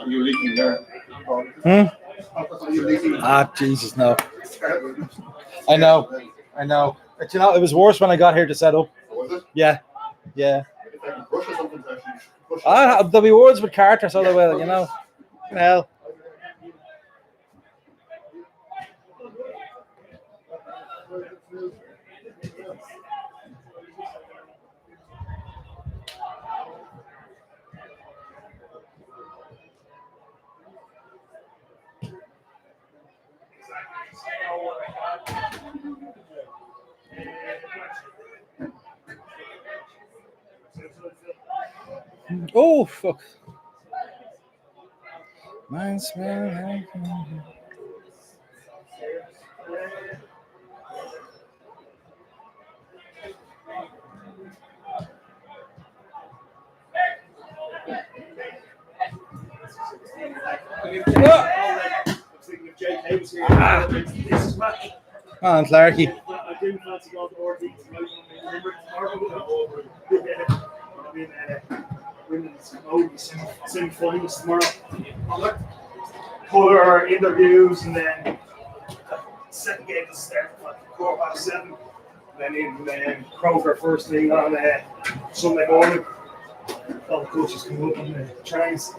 You leaking there? You leaking? Ah, Jesus, no. I know. But you know, it was worse when I got here to set up. Was it? Yeah. If I can push or something, to actually push. There'll be words with Carter, so they will, you know. Hell. Oh, fuck. Mine's man. On, Clarky. I didn't fancy going to North East tonight. winning semi-finals tomorrow. I'm like, colour interviews and then second game to start at 7:15. Then in Croker first thing on Sunday morning. All the coaches come up on the trains.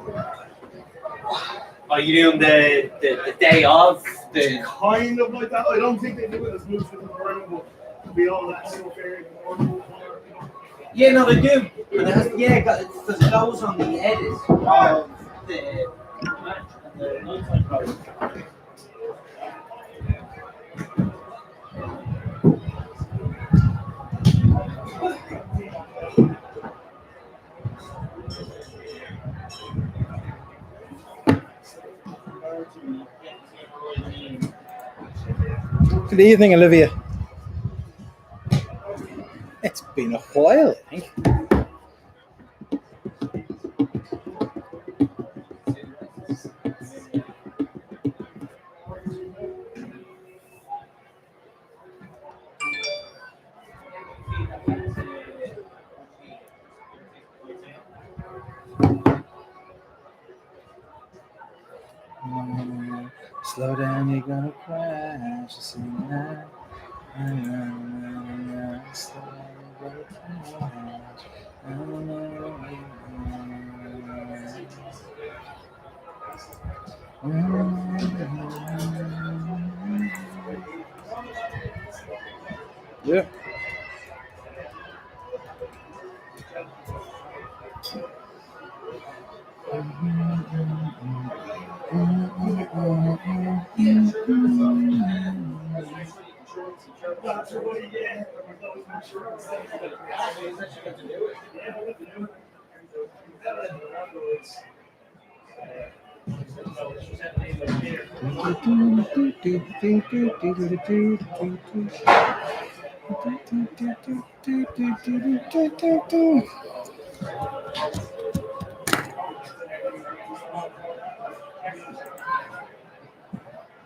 Are you doing the day of the? Kind of like that. I don't think they do it as much as the but we all that stuff here in the morning. Yeah, no, they do. But it has, because it goes on the edit of the match and the nighttime program. Good evening, Olivia. It's been a while, I think. Slow down, you're gonna crash. Slow down, you're gonna crash. Yeah.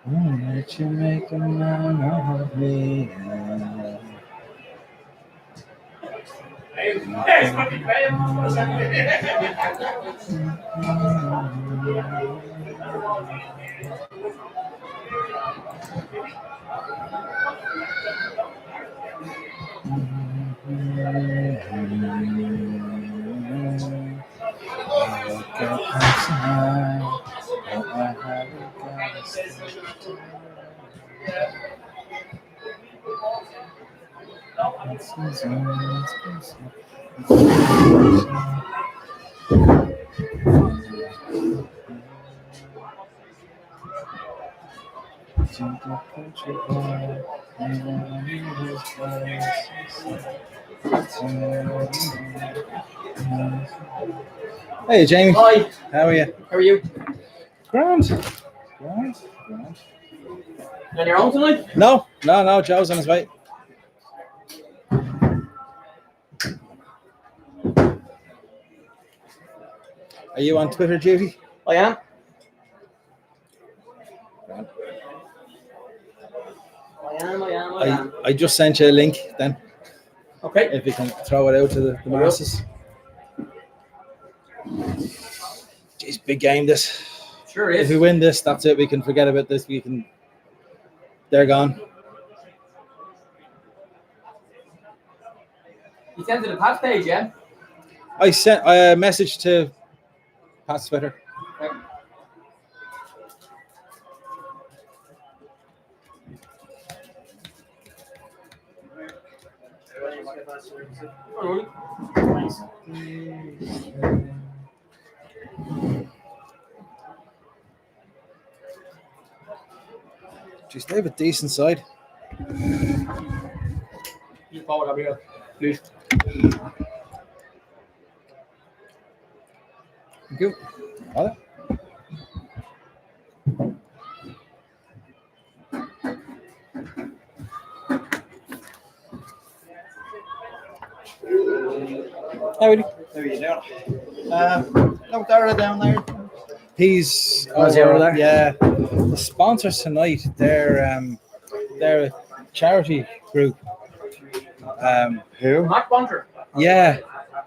Let you make a man of me. Hey, Jamie. Hi. How are you? How are you? Grand. On your own tonight? No. Joe's on his way. Are you on Twitter, Judy? I am. I am. I just sent you a link then. Okay. If you can throw it out to the masses. Jeez, big game this. Sure is. If we win this, that's it. We can forget about this. They're gone. You sent to the Pat's page, yeah? I sent a message to Pat's Twitter. Okay. Jeez, they have a decent side. You forward up here, please. Thank you. Got it. How are you doing? No Dara down there. He's over there? Yeah. The sponsors tonight, they're a charity group. Who? Mark Bunter. Yeah.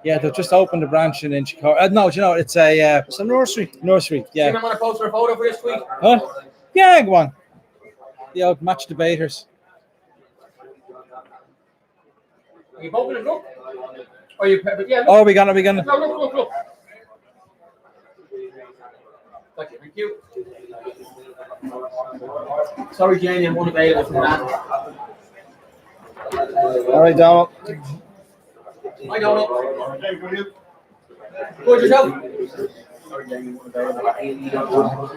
Yeah, they've just opened a branch in Chicago. No, do you know it's a It's a nursery. nursery. Yeah. Yeah. I'm going to post for a photo for this week. Huh? Yeah, go on. The old match debaters. Are you poking it? Look. Are you? Yeah. Look. Oh, are we gonna? No, look. Thank you. Sorry, Jane, I'm unavailable for that. All right, Donald. I know it. Good yourself. Sorry, Jane, I'm unavailable.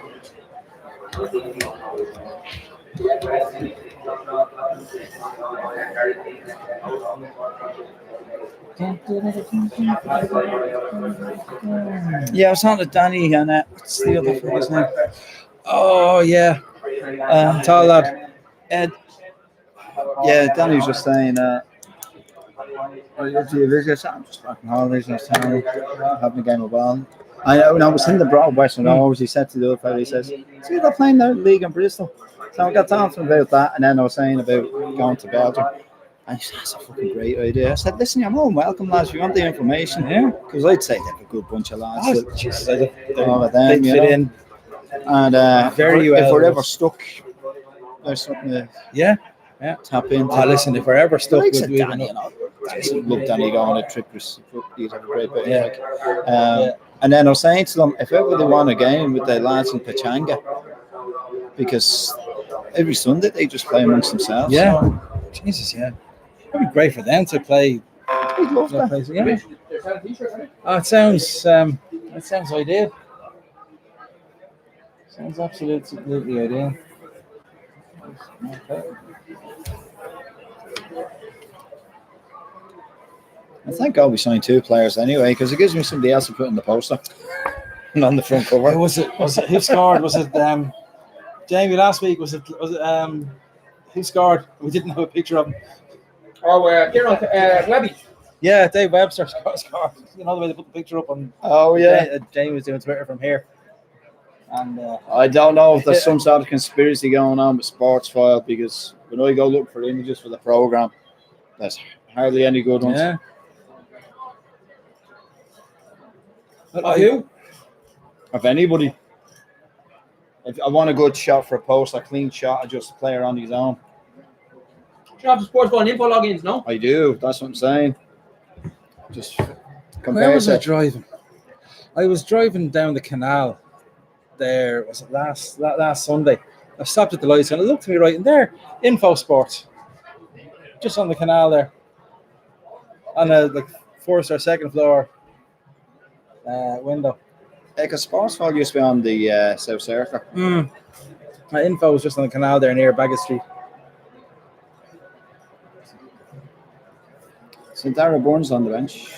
Yeah, I was on to Danny and what's the other fella's name? Oh yeah. Tall lad. Ed. Yeah, Danny was just saying. Do you visit? I'm just back on holidays in town, having a game of ball. I know. When I was in the Broadwest, and always he said to the other fellow, he says, "See, they're playing the league in Bristol." So I got talking about that, and then I was saying about going to Belgium. And he said, "That's a fucking great idea." I said, "Listen, you're more than welcome, lads. If you want the information, Yeah. because I'd say they're a good bunch of lads. Oh, Jesus, All of they them, you fit know. in. And Very if well. we're ever stuck, there's something to Yeah. tap into. Oh, listen, if we're ever stuck Likes with of we Danny, you know. Look, Danny going on a trip. He'd have a great bit. Yeah. Yeah. And then I was saying to them, if ever they want a game with the lads in Pachanga, because every Sunday they just play amongst themselves. Yeah. So Jesus, yeah. That'd be great for them to play. we'd love that. Place. Yeah. Oh, it sounds ideal. Sounds absolutely ideal. Okay. I think I'll be signing 2 players anyway, because it gives me somebody else to put in the poster and on the front cover. Was it who scored? Was it Jamie last week? Was it who scored? We didn't have a picture of him. Oh, Webby. Yeah, Dave Webster scored. You know the way they put the picture up on. Oh yeah. Jamie was doing Twitter from here. And I don't know if there's some sort of conspiracy going on with Sportsfile, because when I go look for images for the program, there's hardly any good ones. yeah. Who? Of anybody. If I want a good shot for a post, a clean shot, just a player on his own. Do you have the sports ball info logins? No. I do. That's what I'm saying. Just Where compare was I it. driving? I was driving down the canal. There was it last Sunday. I stopped at the lights and it looked to me right in there. Info Sports, just on the canal there, on a first or second floor window. Because Sportsfile used to be on the South Circle. My info was just on the canal there near Baggett Street. So Dara Burns on the bench.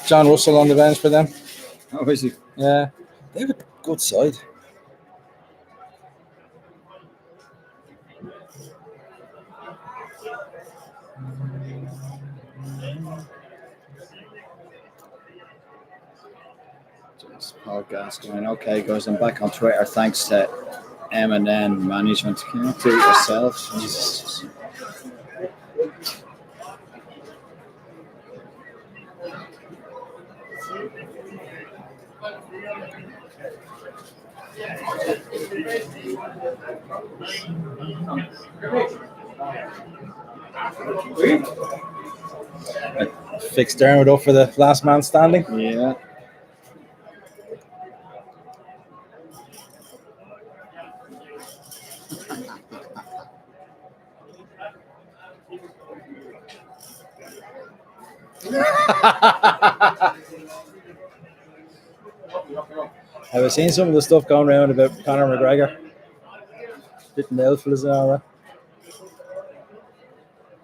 John Russell on the bench for them. Oh, is he? Yeah, they have a good side. Podcast going. Okay, guys, I'm back on Twitter. Thanks to M&N Management. Can you do it yourself? Jesus. Fixed Dermot up for the last man standing. Yeah. Have you seen some of the stuff going around about Conor McGregor? Bit nailfuls and all that.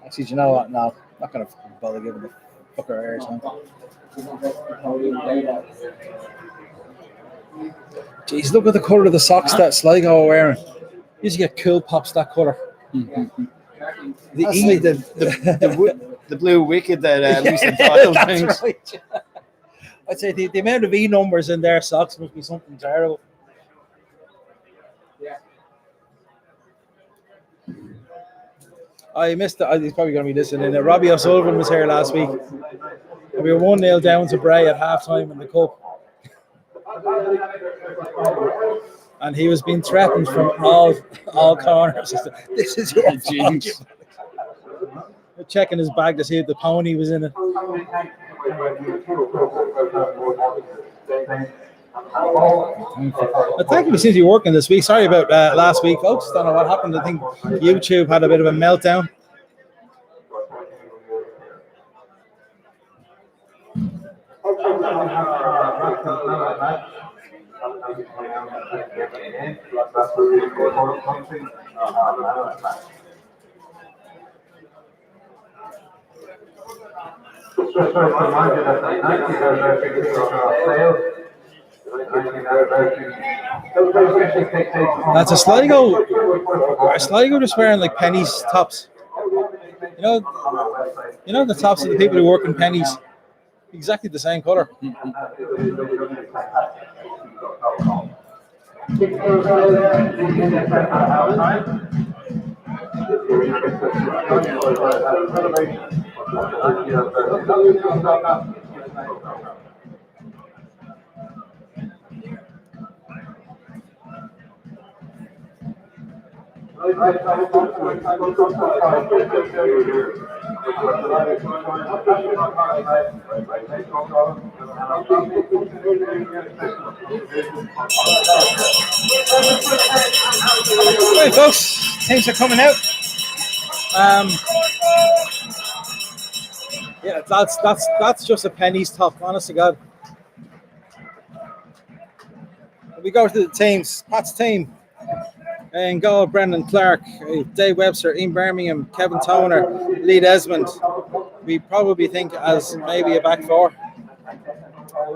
Actually, do you know what? No, I'm not going to bother giving the fucker air time. Jeez, look at the colour of the socks that Sligo are wearing. Used to get cool pops that colour. Mm-hmm. The Like the blue wicked that Lisa Doyle brings. Right. I'd say the amount of E numbers in their socks must be something terrible. I missed it. He's probably going to be listening. Robbie O'Sullivan was here last week. We were 1-0 down to Bray at halftime in the cup. And he was being threatened from all corners. This is your jeans. Checking his bag to see if the pony was in it. Thank you. He seems to be working this week. Sorry about last week, folks. Don't know what happened. I think YouTube had a bit of a meltdown. That's a Sligo. Are Sligo just wearing like pennies tops? You know the tops of the people who work in pennies. Exactly the same colour. Right, folks, things are coming out. Yeah, that's just a pennies top, honest to God. We go to the teams. Pat's team. In goal, Brendan Clark, Dave Webster, Ian Birmingham, Kevin Toner, Lee Desmond. We probably think as maybe a back four.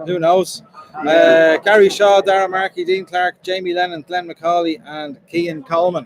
Who knows? Gary Shaw, Darragh Markey, Dean Clark, Jamie Lennon, Glenn McCauley, and Cian Coleman.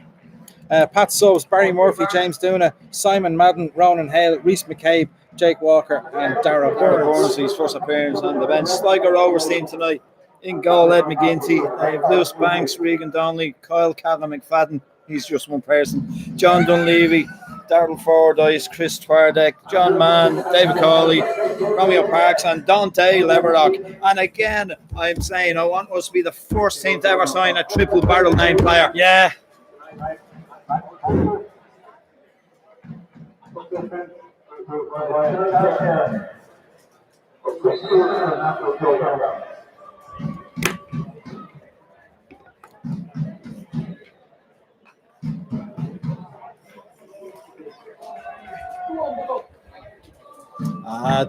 Pat Subs, Barry Murphy, James Duna, Simon Madden, Ronan Hale, Rhys McCabe, Jake Walker, and Darragh Burns. His first appearance on the bench. Sligo Rovers team tonight. In goal, Ed McGinty, Lewis Banks, Regan Donnelly, Kyle Cavan McFadden, he's just one person, John Dunleavy, Darrell Fordyce, Chris Twardek, John Mann, David Cawley, Romeo Parks, and Dante Leverlock. And again, I'm saying I want us to be the first team to ever sign a triple barrel name player. Yeah.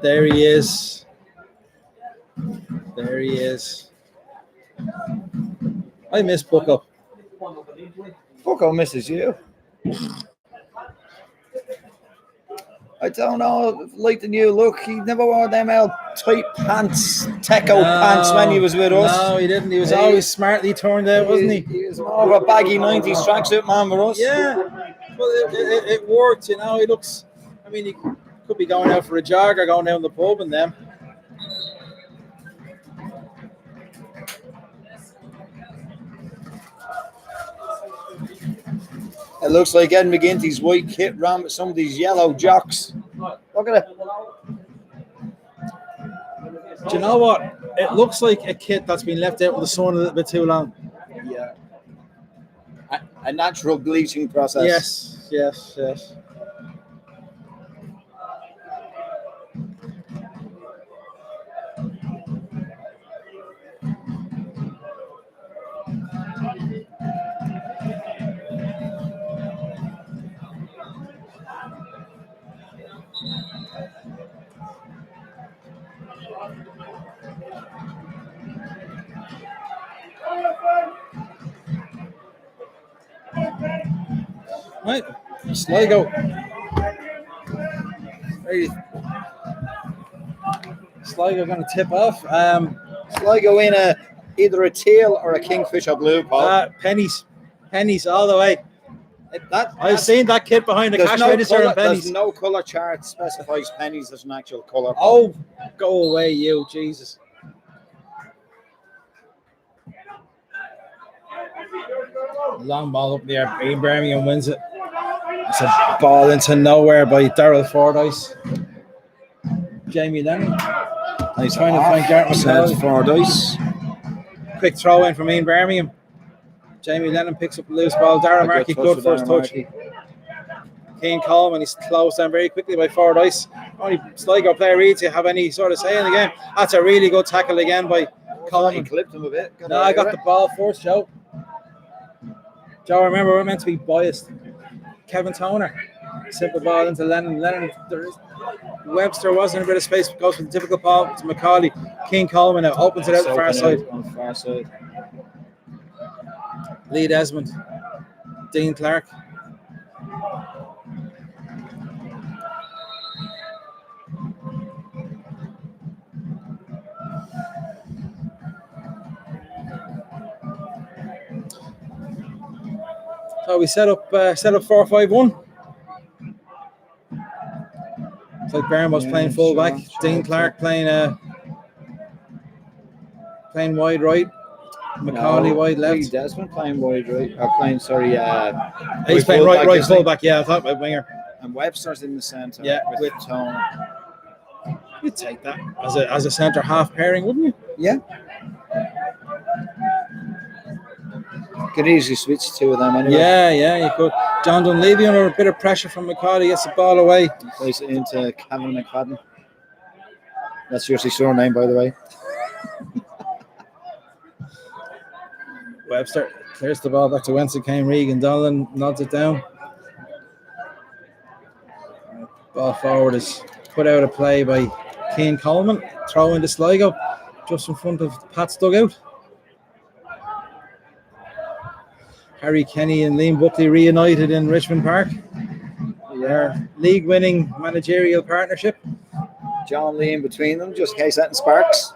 There he is. There he is. I miss Bucko. Bucko misses you. I don't know, like the new look, he never wore them old tight pants, Teco pants when he was with us. No, he didn't. He was always smartly turned out, wasn't he? He was more of a baggy 90s tracksuit man with us. Yeah, well, it worked, you know. He looks, I mean, he could be going out for a jog or going down the pub and them. It looks like Ed McGinty's white kit ran with some of these yellow jocks. Look at it. Do you know what? It looks like a kit that's been left out in the sun a little bit too long. Yeah. A natural bleaching process. Yes. Right, Sligo. Sligo going to tip off. Sligo in either a teal or a kingfisher blue, Paul. Pennies all the way. I've seen that kit behind the cash register and pennies. There's no colour chart specifies pennies as an actual colour. Oh, go away, you, Jesus. Long ball up there. Birmingham wins it. It's a ball into nowhere by Daryl Fordyce. Jamie Lennon. He's trying to find Garrett McCauley. Fordyce. Quick throw in from Ian Birmingham. Jamie Lennon picks up the loose ball. Darren Markey, good first touch. Keane Coleman, he's closed down very quickly by Fordyce. Only Sligo player reads you have any sort of say in the game. That's a really good tackle again by Coleman. He clipped him a bit. No, I got the ball first, Joe. Joe, remember, we're meant to be biased. Kevin Toner. Simple ball into Lennon. Webster was in a bit of space, goes for the difficult ball to McCauley. Keane Coleman now opens it out the far side. On the far side. Lee Desmond. Dean Clark. So we set up 4-5-1. It's like Barnmore's playing fullback. Dean Clark playing wide right. McCauley wide left. Lee Desmond playing wide right. He's playing right fullback. Yeah, I thought about winger. And Webster's in the centre. Yeah, with Tone. You'd take that as a centre half pairing, wouldn't you? Yeah. Could easily switch two of them anyway. Yeah, you could. John Dunleavy under a bit of pressure from McCauley, gets the ball away. Plays it into Kevin McFadden. That's your surname, by the way. Webster clears the ball back to Wentz. Came Regan. Dolan nods it down. Ball forward is put out of play by Keane Coleman. Throw into Sligo, just in front of Pat's dugout. Harry Kenny and Liam Buckley reunited in Richmond Park. Their league-winning managerial partnership. John Lee in between them, just in case that sparks.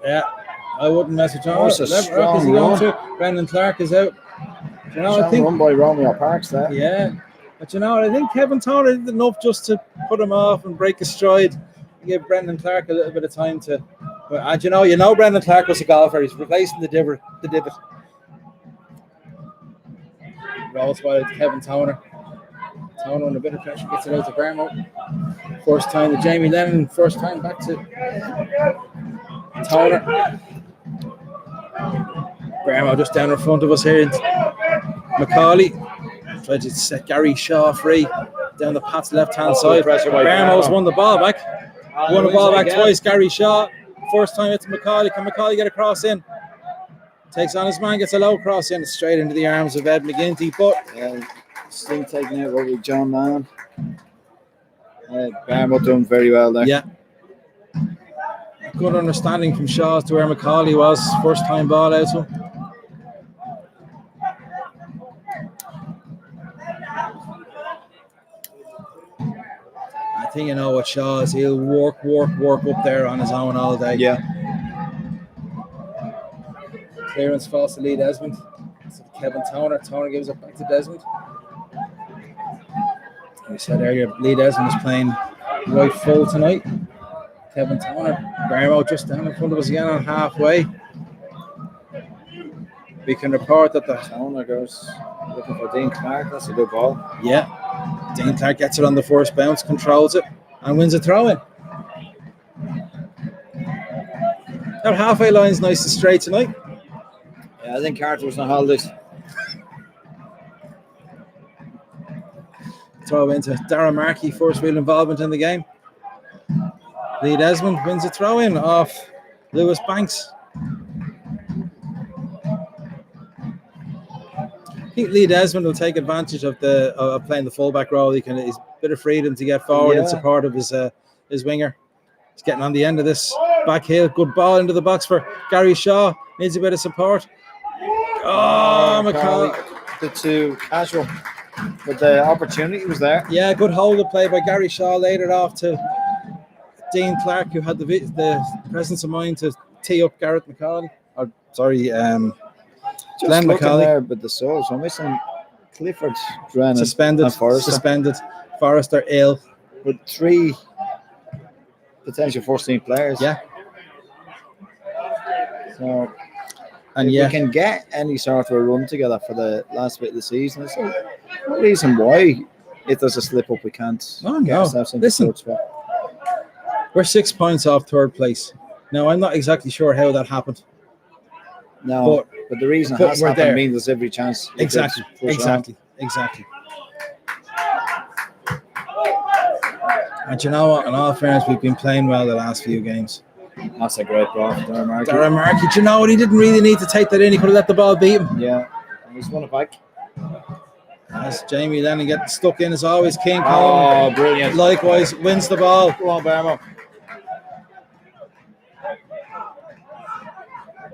Yeah, I wouldn't mess with John. That's a strong run. Brendan Clark is out. You know, I think run by Romeo Parks there. Yeah, but you know, I think Kevin Toner did enough just to put him off and break his stride. Give Brendan Clark a little bit of time to. And you know, Brendan Clark was a golfer. He's replacing the divot. Rolls by Kevin Toner. Toner under a bit of pressure, gets it out to Barmo. First time to Jamie Lennon, first time back to Toner. Barmo just down in front of us here. McCauley tried to set Gary Shaw free down the Pat's left-hand side. Barmo's won the ball back. Won the ball back twice. Gary Shaw. First time it's McCauley. Can McCauley get a cross in? Takes on his man, gets a low cross in, straight into the arms of Ed McGinty. But still taking out over John Mann. Barmo doing very well there. Yeah. Good understanding from Shaw to where McCauley was. First time ball out to him. I think you know what Shaw is. He'll work up there on his own all day. Yeah. Clearance falls to Lee Desmond. So Kevin Toner. Toner gives it back to Desmond. We said earlier, Lee Desmond is playing right full tonight. Kevin Toner. Barmo just down in front of us again on halfway. We can report that the Toner goes looking for Dean Clark. That's a good ball. Yeah. Dean Clark gets it on the first bounce, controls it, and wins a throw-in. That halfway line's nice and straight tonight. Yeah, I think Carter was on holidays. Throw into Darren Markey, first real involvement in the game. Lee Desmond wins a throw-in off Lewis Banks. I think Lee Desmond will take advantage of playing the fullback role. He's a bit of freedom to get forward in support of his winger. He's getting on the end of this back heel. Good ball into the box for Gary Shaw. Needs a bit of support. Oh, McCauley. The two casual, but the opportunity was there. Yeah, good hold of play by Gary Shaw. Laid it off to Dean Clark, who had the presence of mind to tee up Garrett McCauley. Just Glenn McCauley there, but the souls. I'm missing Clifford, Drennan, suspended. and Forrester. Suspended. Forrester ill. With three potential first team players. Yeah. So And if yeah, we can get any sort of a run together for the last bit of the season, there's no reason why, if there's a slip up, we can't Oh, get no. ourselves into Listen. third spot. we're 6 points off third place. Now, I'm not exactly sure how that happened. No, but the reason it but has we're happened there. means there's every chance. we could Exactly. push on. Exactly. And you know what? In all fairness, we've been playing well the last few games. That's a great ball from Darren Markey. Darren Markey, do you know what? He didn't really need to take that in. He could have let the ball beat him. Yeah, he's won it back. As Jamie Lennon gets stuck in as always, King Oh, Coleman brilliant. likewise wins the ball. Go on, Barmo.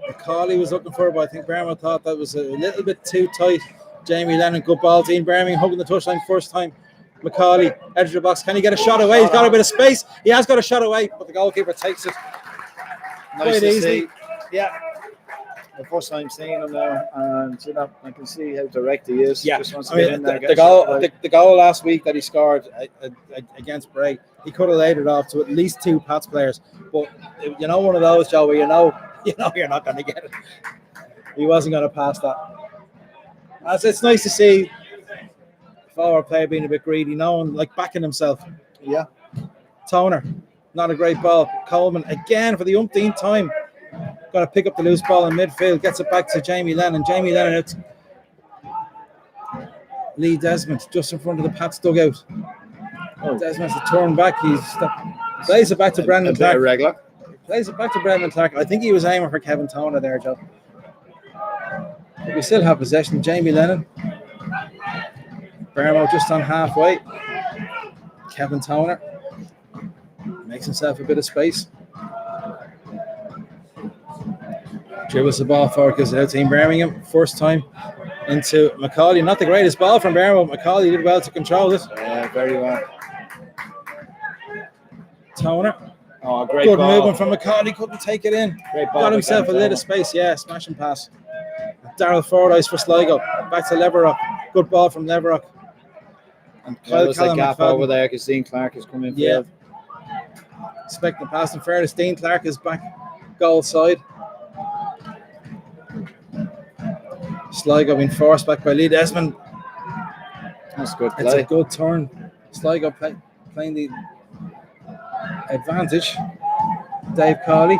McCauley was looking for it, but I think Birmingham thought that was a little bit too tight. Jamie Lennon, good ball team. Birmingham hugging the touchline first time. McCauley, edge of the box. Can he get a shot away? He's got a bit of space. He has got a shot away, but the goalkeeper takes it Nice quite to easily. see. Yeah. The first time seeing him now, and you know, I can see how direct he is. Yeah, Just wants to I get mean, in there. the goal last week that he scored against Bray, he could have laid it off to at least two Pats players. But you know, one of those, Joe, where you know you're not going to get it. He wasn't going to pass that. As it's nice to see a forward player being a bit greedy, knowing like backing himself. Yeah. Toner, not a great ball. Coleman again for the umpteenth time. Going to pick up the loose ball in midfield, gets it back to Jamie Lennon. Jamie Lennon out. Lee Desmond just in front of the Pats dugout. Desmond's to turn back. Plays it back to Brendan Clark. Irregular. Plays it back to Brendan Clark. I think he was aiming for Kevin Toner there, Joe. But we still have possession. Jamie Lennon. Bermo just on halfway. Kevin Toner makes himself a bit of space. Dribbles the ball forward, goes out to Team Birmingham. First time into McCauley. Not the greatest ball from Birmingham. McCauley did well to control it. Yeah, very well. Toner. Oh, great Good ball. movement from McCauley. Couldn't take it in. Great ball Got by himself a Kevin little Toner. space. Yeah, smashing pass. Daryl Fordyce for Sligo. Back to Leverock. Good ball from Leverock. And Yeah, there's a Callum gap McFadden. over there because Dean Clark is coming Yeah. field. Expecting pass. In fairness, Dean Clark is back goal side. Sligo being forced back by Lee Desmond. That's good It's a play. good turn. Sligo playing the advantage. Dave Cawley.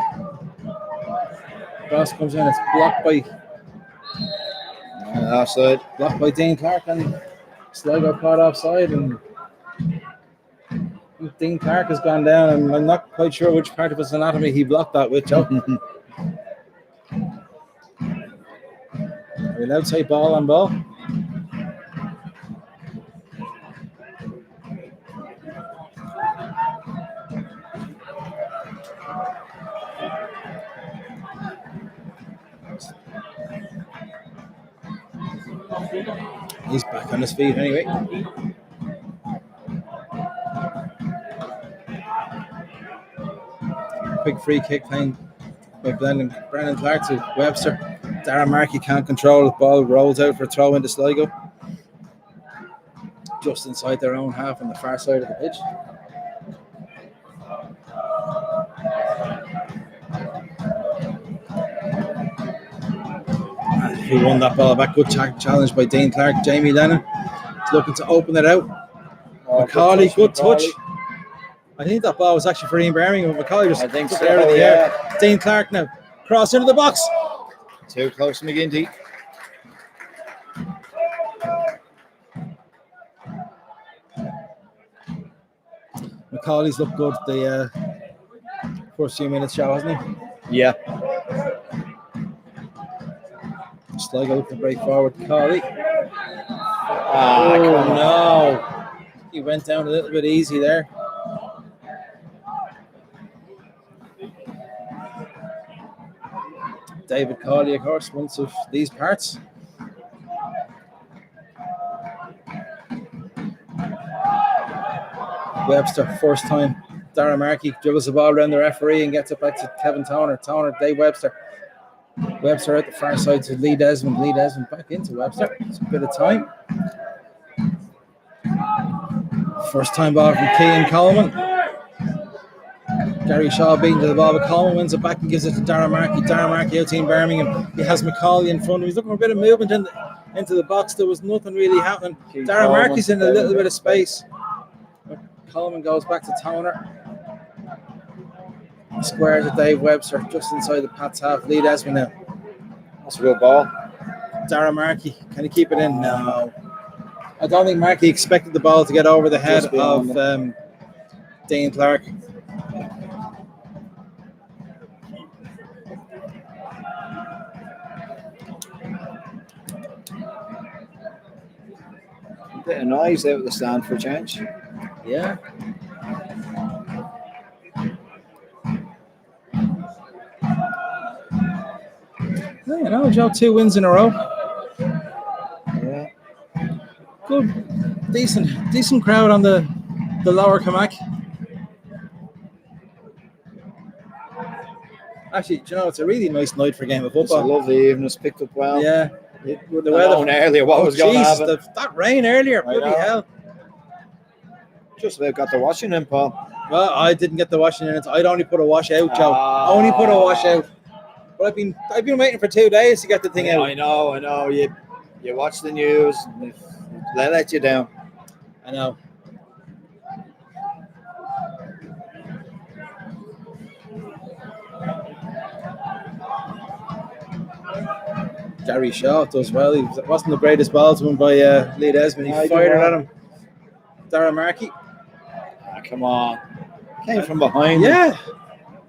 Cross comes in. It's blocked by Dean Clark, and Sligo caught offside. And Dean Clark has gone down, and I'm not quite sure which part of his anatomy he blocked that with, Joe. We'll outside ball on ball. He's back on his feet anyway. Quick free kick playing by Brendan Clark to Webster. Darren Markey can't control it. Ball rolls out for a throw into Sligo. Just inside their own half on the far side of the pitch. Who won that ball back? Good challenge by Dean Clark. Jamie Lennon is looking to open it out. McCauley, good touch. I think that ball was actually for Ian Birmingham, but McCauley just I think took so, it out of the yeah. air. Dean Clark now. Cross into the box. Too close to McGinty. McCauley's looked good the first few minutes, Joe, hasn't he? Yeah. Sligo looking to break forward. McCauley. Ah, come on. No. He went down a little bit easy there. David Cawley, of course, once of these parts. Webster, first time. Darren Markey dribbles the ball around the referee and gets it back to Kevin Toner. Dave Webster. Webster out the far side to Lee Desmond. Lee Desmond back into Webster. It's a bit of time. First time ball from Keane Coleman. Gary Shaw beating to the ball, but Coleman wins it back and gives it to Darren Markey. Darren Markey out team Birmingham. He has McCauley in front. He's looking for a bit of movement into the box. There was nothing really happening. Darren Markey's in a little bit of space. Coleman goes back to Toner. Square to Dave Webster just inside the Pats half. Lead Esmond now. That's a good ball. Darren Markey, can he keep it in? No. I don't think Markey expected the ball to get over the head of Dean Clark. A bit of noise out of the stand for a change. Yeah. Yeah, you know, Joe, 2 wins in a row. Yeah. Good, decent crowd on the lower Camac. Actually, do you know, it's a really nice night for a game of It's a football. lovely evening. It's picked up well. Yeah. The weather weather earlier, what was going to Jesus, happen? that rain earlier, I bloody know. hell. Just about got the washing in, Paul. Well, I didn't get the washing in it. I'd only put a wash out, Joe. Ah. Only put a wash out. But I've been waiting for 2 days to get the thing out. I know. You watch the news, and they let you down. I know. Gary Shaw does well. He wasn't the greatest ball to him by Lead Esmond. He fired it at him. Darren Markey. Come on. Came from behind. Yeah.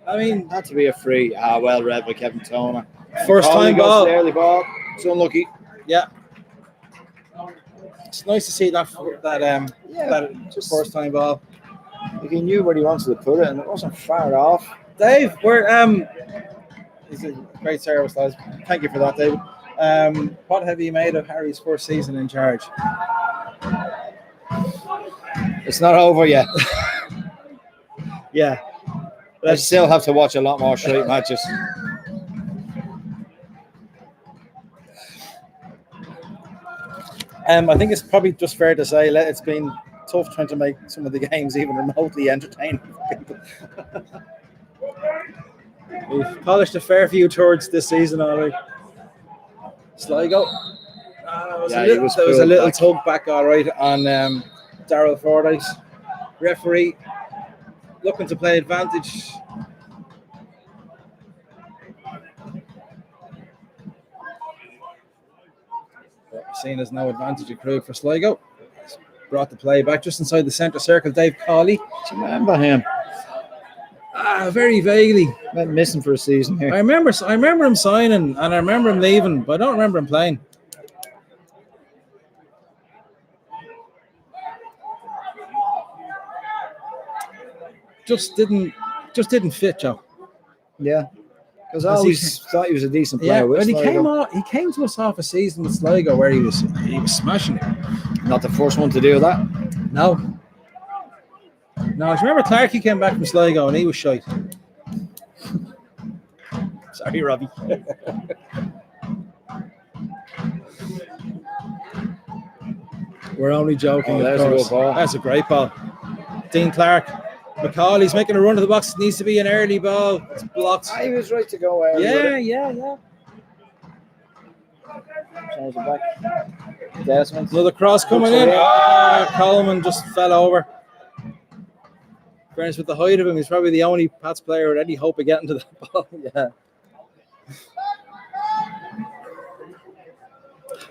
I mean, Had to be a free. Well read by Kevin Toner. First time goes ball. to the early ball. It's unlucky. Yeah. It's nice to see that Just first time ball. like he knew where he wanted to put it, and it wasn't far off. Dave, he's a great service, lads. Thank you for that, David. What have you made of Harry's first season in charge? It's not over yet. Yeah. I still have to watch a lot more straight matches. I think it's probably just fair to say it's been tough trying to make some of the games even remotely entertaining for people. We've polished a fair few turds this season already. Sligo. There was a little tug back all right on Darryl Fordyce. Referee looking to play advantage. Seen as no advantage accrued for Sligo. Brought the play back just inside the centre circle. Dave Cawley. Do you remember him? Very vaguely. Went missing for a season here. I remember him signing and I remember him leaving, but I don't remember him playing. Just didn't fit, Joe. Yeah. Because I always thought he was a decent player. Yeah, with when Sligo. he came to us off a season with Sligo where he was smashing it. Not the first one to do that. No, I remember Clarkey came back from Sligo and he was shite. Sorry, Robbie. We're only joking. Oh, of there's a course. good ball. That's a great ball. Dean Clark. McCauley's making a run to the box. It needs to be an early ball. It's blocked. He was right to go early. Yeah. Change it back. Desmond. Another cross coming in. Coleman just fell over. Fairness, with the height of him, he's probably the only Pats player with any hope of getting to the ball.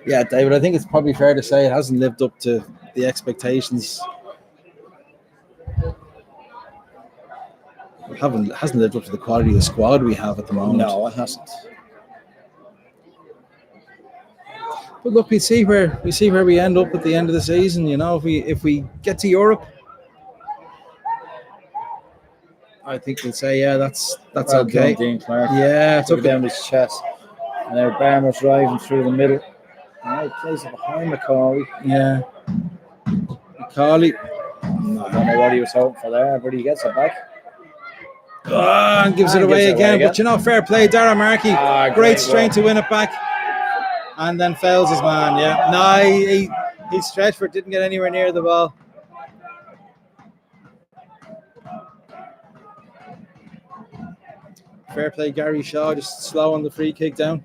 Yeah, David, I think it's probably fair to say it hasn't lived up to the expectations. It hasn't lived up to the quality of the squad we have at the moment. No, it hasn't. But look, we see where we end up at the end of the season. You know, if we get to Europe, I think we'll say that's Well okay. done, Dean Clark. Yeah, Took it down his chest. And now Barmer's driving through the middle. Now he plays it behind McCauley. Yeah. McCauley. I don't know what he was hoping for there, but he gets it back. And gives it away again. But you know, fair play, Darren Markey. Great strength to win it back. And then fails his man, yeah. No, he stretched for it, didn't get anywhere near the ball. Fair play, Gary Shaw, just slow on the free kick down.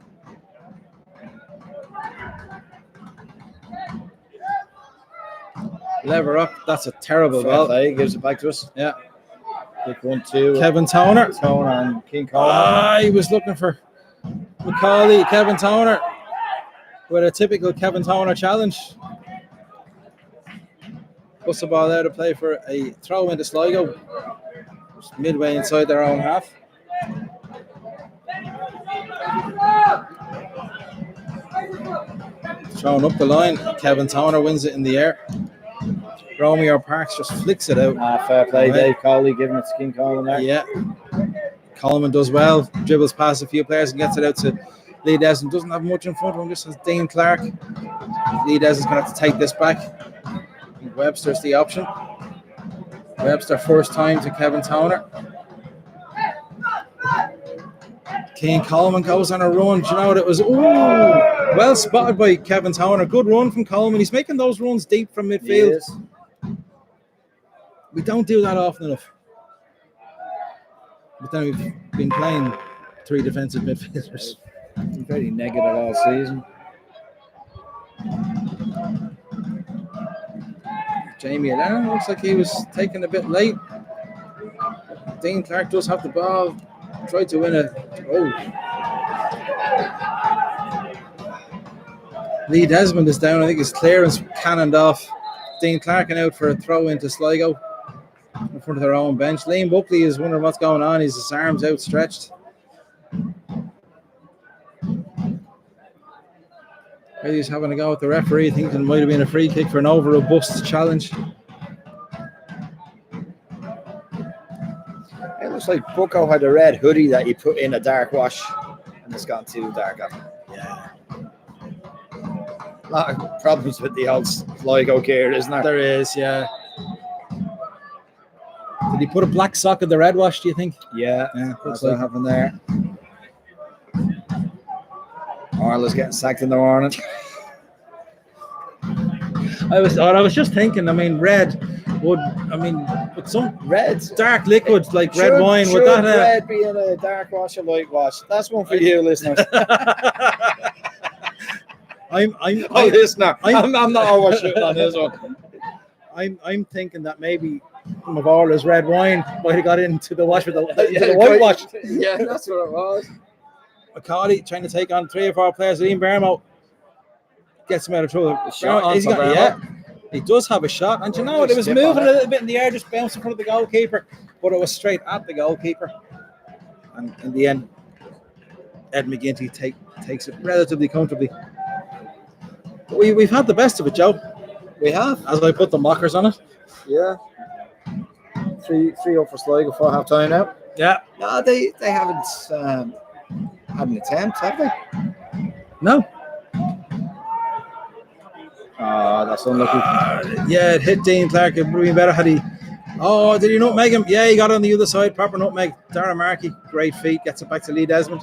Lever up. That's a terrible Fair ball. play, gives it back to us. Yeah. Kick 1-2. Kevin Toner. Toner and King Coleman. He was looking for Macaulay. Kevin Toner with a typical Kevin Toner challenge. Puts the ball out of play for a throw into Sligo. Just midway inside their own half. Thrown up the line. Kevin Toner wins it in the air. Romeo Parks just flicks it out. Fair play, Right. Dave Coley giving it to King Coleman there. Yeah. Coleman does well. Dribbles past a few players and gets it out to Lee Desmond. Doesn't have much in front of him. Just has Dean Clark. Lee Desmond's going to have to take this back. Webster's the option. Webster first time to Kevin Toner. King Coleman goes on a run. Do you know what it was? Ooh, well spotted by Kevin Toner. Good run from Coleman. He's making those runs deep from midfield. Yes. We don't do that often enough. But then we've been playing three defensive midfielders. Very negative all season. Jamie Lennon looks like he was taken a bit late. Dean Clark does have the ball. Tried to win it. Oh. Lee Desmond is down. I think his clearance cannoned off. Dean Clark and out for a throw into Sligo in front of their own bench. Liam Buckley is wondering what's going on. His arms outstretched. Maybe he's having a go at the referee, thinking it might have been a free kick for an over-robust challenge. It looks like Bucko had a red hoodie that he put in a dark wash and it's gone too dark after. Yeah. A lot of problems with the old Sligo gear, isn't there? There is, yeah. Did he put a black sock in the red wash, do you think? Yeah, that's what happened there. Arla's getting sacked in the morning. I was just thinking, I mean, red would, I mean, with some Red. dark liquid like red wine, would that red be in a dark wash or light wash? That's one for you, listeners. Listener, I'm not always shooting on this one. I'm thinking that maybe some of Orla's red wine might have got into the wash with the whitewash. Yeah, that's what it was. McCauley trying to take on 3 or 4 players. Liam Bermo gets him out of trouble. He does have a shot, and you know what? It was moving a little bit in the air, just bounced in front of the goalkeeper, but it was straight at the goalkeeper. And in the end, Ed McGinty takes it relatively comfortably. But we've had the best of it, Joe. We have. As I put the mockers on it. Yeah. 3-0 for Sligo for half time now. Yeah. No, they haven't had an attempt, have they? No. That's unlucky. Yeah, it hit Dean Clark. It would have been better had he. Oh, did he nutmeg him? Yeah, he got on the other side. Proper nutmeg. Darren Markey, great feat. Gets it back to Lee Desmond.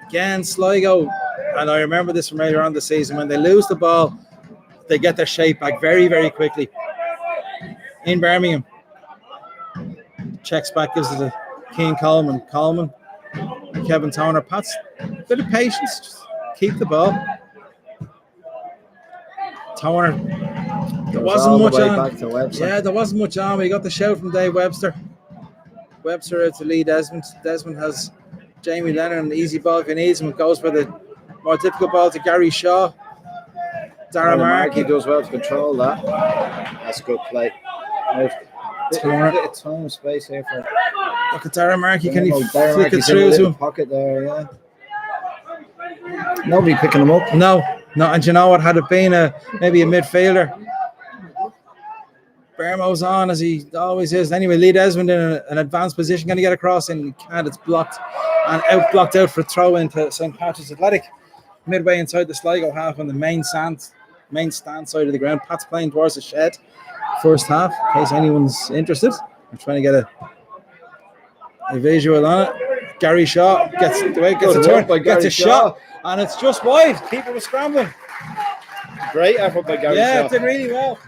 Again, Sligo. And I remember this from earlier on the season. When they lose the ball, they get their shape back very, very quickly. In Birmingham. Checks back, gives it to King Coleman. Coleman and Kevin Toner. Pat's a bit of patience. Just keep the ball. Toner. There wasn't much on. Back to Webster. Yeah, there wasn't much on. We got the shout from Dave Webster. Webster out to Lee Desmond. Desmond has Jamie Lennon, an easy ball if he needs him. It goes for the more difficult ball to Gary Shaw. Darren Markey does well to control that. That's a good play. Bit of time space here for. Look at Darren Markey. Can he Darren flick it Markey's through in a to little him? pocket there, yeah. Nobody picking him up. No. And you know what? Had it been maybe a midfielder, Bermo's on as he always is. Anyway, Lee Desmond in an advanced position. Going to get across and can't. It's blocked and blocked out for throw into St. Patrick's Athletic. Midway inside the Sligo half on the main stand side of the ground. Pat's playing towards the shed. First half, in case anyone's interested. I'm trying to get a visual on it. Gary Shaw gets a turn, gets a shot, and it's just wide. Keeper was scrambling. Great effort by Gary Shaw. Yeah, it did really well.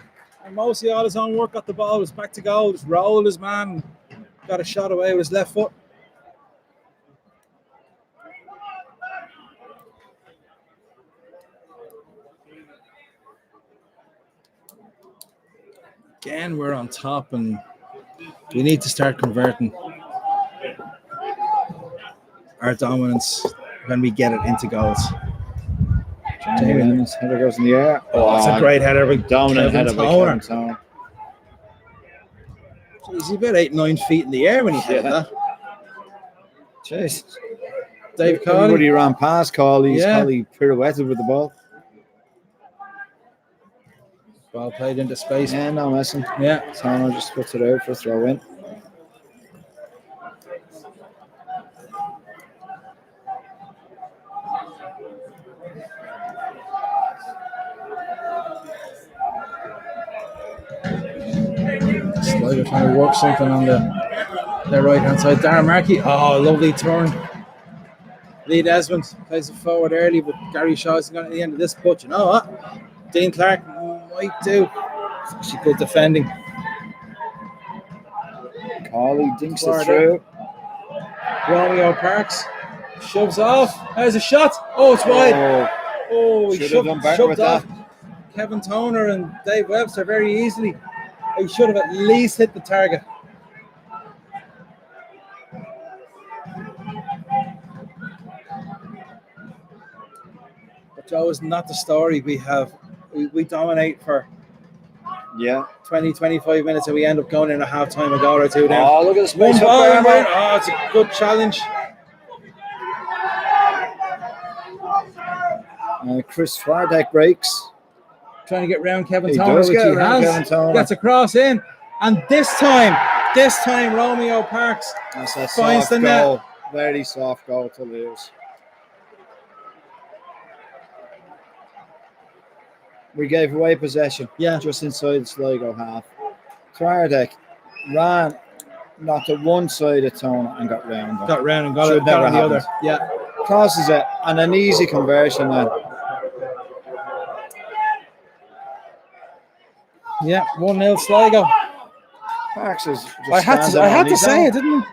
And mostly all his own work, got the ball, was back to goal, just rolled his man, Got a shot away with his left foot. Again, we're on top, and we need to start converting our dominance when we get it into goals. Jamie Lennon's header goes in the air. Oh, it's a great header by Dominant Kevin header by Toner. Kevin Toner. He's about 8-9 feet in the air when he hit that. Jeez. Dave Everybody Cawley. ran past Cawley. Yeah. Cawley pirouetted with the ball. Ball played into space. Yeah, no messing. Yeah. Toner just puts it out for a throw in. Sligo trying to work something on their right hand side. Darren Markey. Oh, lovely turn. Lee Desmond plays it forward early, but Gary Shaw isn't going to the end of this. But you know what? Dean Clark might do. She good defending. Cawley dinks it Forward through. Romeo Parks shoves off. There's a shot. Oh, it's wide. Oh, he Should have done better with shoved off Kevin Toner and Dave Webster very easily. He should have at least hit the target. But Joe, is not the story we have. We dominate for 20, 25 minutes and we end up going in a half-time a goal or two down. Oh, look at the One space ball up in there. there. Oh, it's a good challenge. Chris Twardek breaks. Trying to get round Kevin He Toner, does which get he around has. Kevin Toner. Gets a cross in. And this time Romeo Parks That's a finds soft the net. goal. Very soft goal to lose. We gave away possession. Yeah. Just inside the Sligo half. Twardek ran not to one side of Toner and got round. Got round and got Should it never on the other. happened. Yeah. Crosses it and an easy conversion then. Yeah, 1-0 Sligo. Parks is just I had to say it, didn't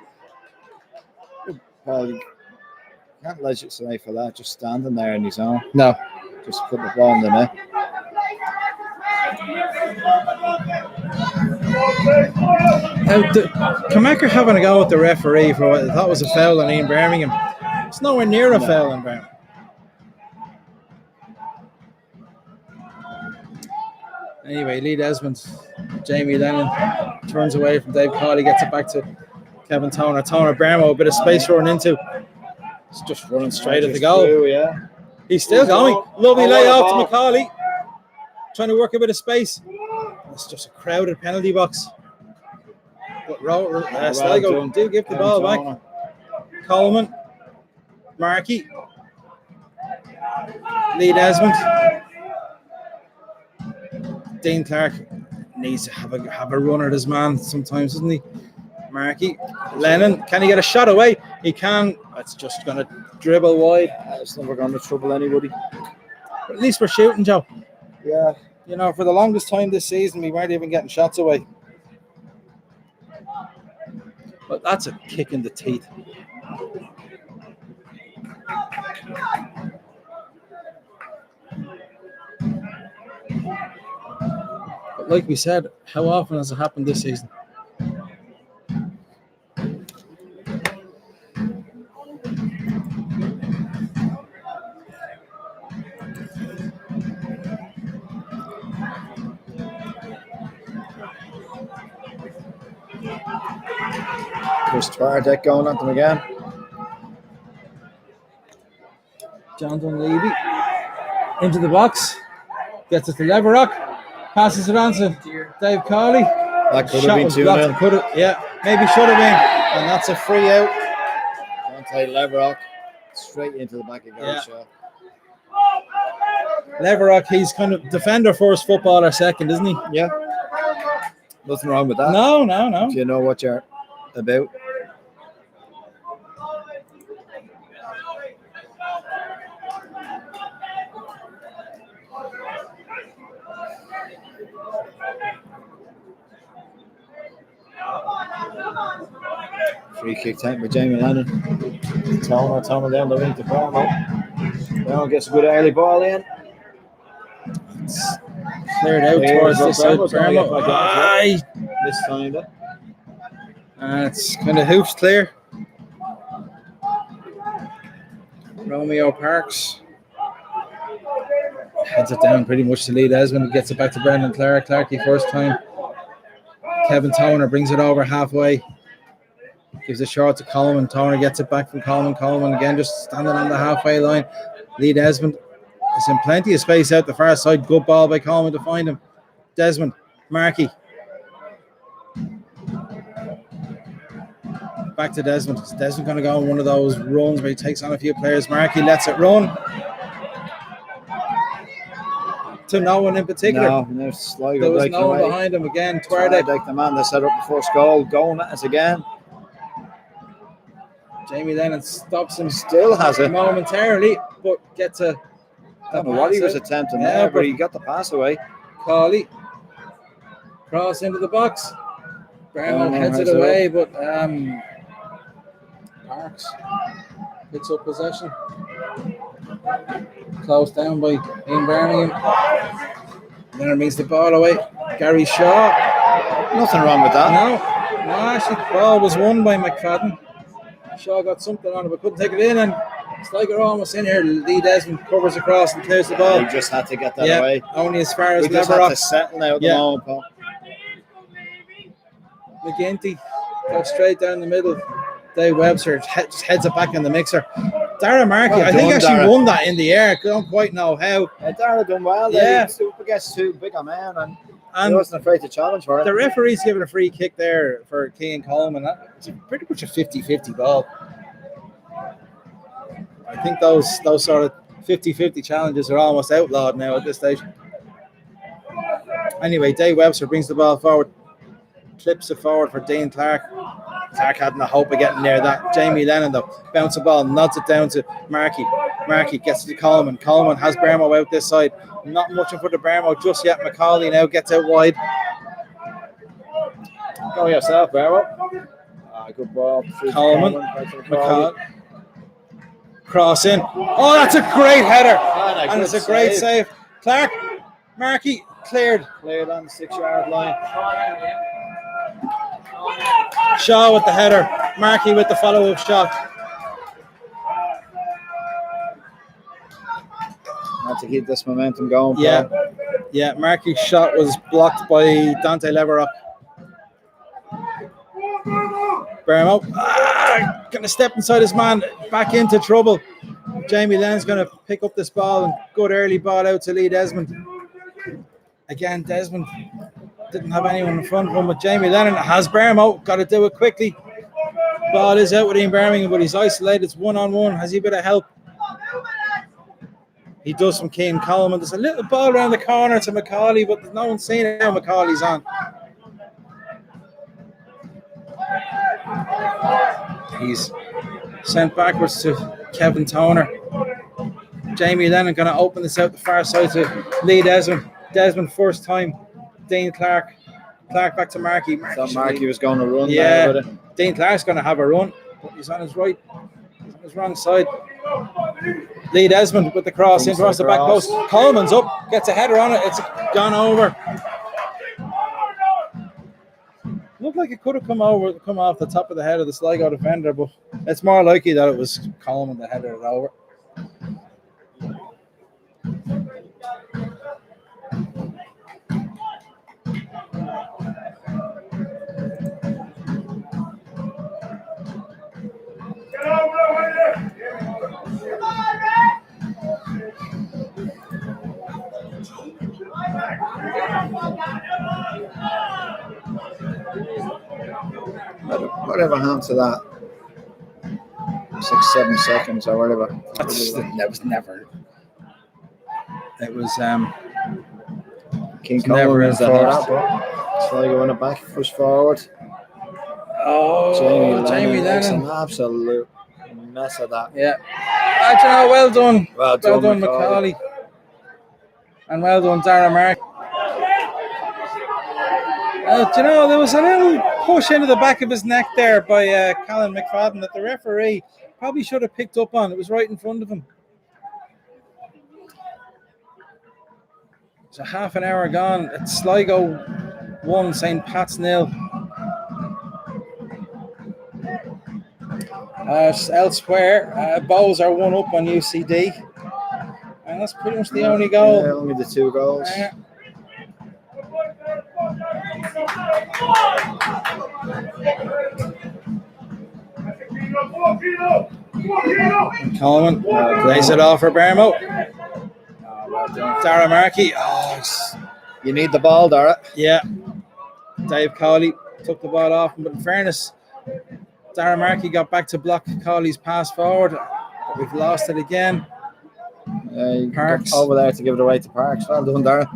I? Well, you can't legislate for that, just standing there in his own. No. Just put the ball in the net. Comaker having a go at the referee for what I thought was a foul on Ian Birmingham. It's nowhere near a foul on Birmingham. Anyway, Lee Desmond, Jamie Lennon turns away from Dave Cawley, gets it back to Kevin Toner. Toner Bermo, a bit of space running into. It's just running straight at the goal. Through, yeah. He's still going. Lovely layoff to McCauley. Trying to work a bit of space. It's just a crowded penalty box. But Sligo do give the ball back. Coleman. Markey. Lee Desmond. Dean Clark needs to have a run at his man sometimes, doesn't he? Markey. Lennon. Can he get a shot away? He can. It's just going to dribble wide. It's never going to trouble anybody. But at least we're shooting, Joe. Yeah. You know, for the longest time this season, we weren't even getting shots away. But that's a kick in the teeth. But like we said, how often has it happened this season? Chris Twardek going at them again. John Dunleavy into the box, gets it to Leverock, passes it on to Dave Cawley. That could have been 2-0. Yeah, maybe should have been, and that's a free out. Dante Leverock straight into the back of Gary Shaw. Leverock, he's kind of defender first, footballer second, isn't he? Yeah. Nothing wrong with that. No. If you know what you're about. Free kick taken by Jamie Lennon. Tomer down the wing to Brown. Brown gets a good early ball in. It's cleared out Here's towards what this side. Brown's gonna get Bermo. back into this time. And it's kind of hoofs clear. Romeo Parks heads it down pretty much to Lee Desmond. Gets it back to Brendan Clark. Clarkey first time. Kevin Toner brings it over halfway. Gives it short to Coleman. Toner gets it back from Coleman. Coleman again just standing on the halfway line. Lee Desmond is in plenty of space out the far side. Good ball by Coleman to find him. Desmond. Markey. Back to Desmond. Is Desmond going to go on one of those runs where he takes on a few players? Markey lets it run. To no one in particular. No Sligo. There was no one behind him again. Twardek, the man that set up the first goal, going at us again. Jamie Lennon stops him. Still has it momentarily, but gets a. I don't know what he was attempting there, but he got the pass away. Cawley. Cross into the box. Brown heads it away, but Parks picks up possession. Closed down by Ian Birmingham. Then it means the ball away. Gary Shaw. Nothing wrong with that. No, actually, the ball was won by McFadden. Shaw got something on it, but couldn't take it in. And Sligo almost in here. Lee Desmond covers across and clears the ball. He just had to get that away. Only as far as we just had to settle now at the moment, Paul. McGinty goes straight down the middle. Dave Webster just heads it back in the mixer. Dara Markey, I think actually won that in the air. I don't quite know how. Dara done well. He was up against two bigger men and he wasn't afraid to challenge for it. The referee's given a free kick there for Keane Coleman. It's pretty much a 50-50 ball. I think those sort of 50-50 challenges are almost outlawed now at this stage. Anyway, Dave Webster brings the ball forward, clips it forward for Dean Clark. Clark hadn't a hope of getting near that. Jamie Lennon, though, bounce the ball, nods it down to Markey. Markey gets to Coleman. Coleman has Bermo out this side. Not much in front of Bermo just yet. McCauley now gets out wide. Go yourself, Bermo. Good ball. Coleman. McCauley. Cross in. Oh, that's a great header. And it's a great save. Clark. Markey cleared. Cleared on the 6-yard line. Shaw with the header. Markey with the follow-up shot. Had to keep this momentum going. Yeah. Markey's shot was blocked by Dante Leverock. Bermo going to step inside his man, back into trouble. Jamie Lennon's going to pick up this ball and good early ball out to Lee Desmond. Again, Desmond didn't have anyone in front of him, but Jamie Lennon has Bermo. Got to do it quickly. Ball is out with Ian Birmingham, but he's isolated. It's one-on-one. Has he a bit of help? He does from Keane Coleman. There's a little ball around the corner to McCauley, but there's no one seeing it now. McCauley's on. He's sent backwards to Kevin Toner. Jamie Lennon going to open this out the far side to Lee Desmond. Desmond first time. Dean Clark. Clark back to Markey. Thought Markey was going to run. Yeah. There, Dean Clark's going to have a run, but he's on his right. He's on his wrong side. Lee Desmond with the cross in towards the back post. Coleman's up, gets a header on it. It's gone over. Looked like it could have come off the top of the head of the Sligo defender, but it's more likely that it was Coleman that headed it over. Whatever happened to that? 6-7 seconds or whatever. That was never. It was King Coleman is the header. Sligo win it back, push forward. Oh, Jamie Lennon. An absolute mess of that. Yeah. Well done. Well done, McCauley. And well done, Dara Mark. Do you know, there was a little push into the back of his neck there by Colin McFadden that the referee probably should have picked up on. It was right in front of him. So half an hour gone. It's Sligo 1, St. Pat's 0. Elsewhere, Bows are 1 up on UCD. And that's pretty much the only goal. Yeah, only the 2 goals. Coleman plays it off for Bermo. Dara Markey. You need the ball, Dara. Yeah. Dave Cawley took the ball off him, but in fairness, Dara Markey got back to block Cawley's pass forward. But we've lost it again. Parks over there to give it away to Parks. Well done, Dara.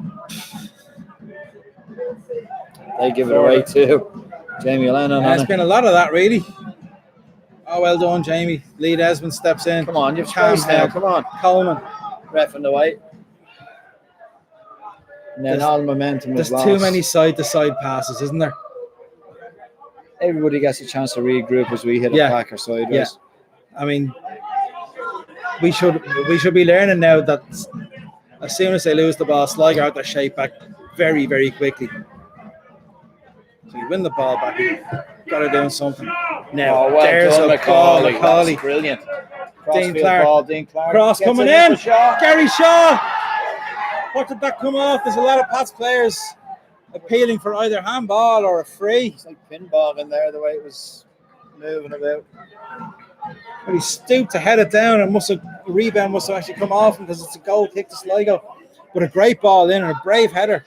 They give it away to Jamie Lennon. There's been a lot of that, really. Oh, well done, Jamie. Lee Desmond steps in. Come on, you've space now. Come on. Coleman. Reffing the way. And then all momentum is lost. There's too many side-to-side passes, isn't there? Everybody gets a chance to regroup as we hit it back or sideways. Yeah. I mean, we should be learning now that as soon as they lose the ball, Sligo out their shape back very, very quickly. So you win the ball back, you've got to do something. Now, there's a ball, Macaulay. Brilliant. Dean Clark. Cross Gets coming in. Gary Shaw. What did that come off? There's a lot of Pats players appealing for either handball or a free. It's like pinball in there, the way it was moving about. But he stooped to head it down, and the rebound must have actually come off him because it's a goal kick to Sligo. But a great ball in and a brave header.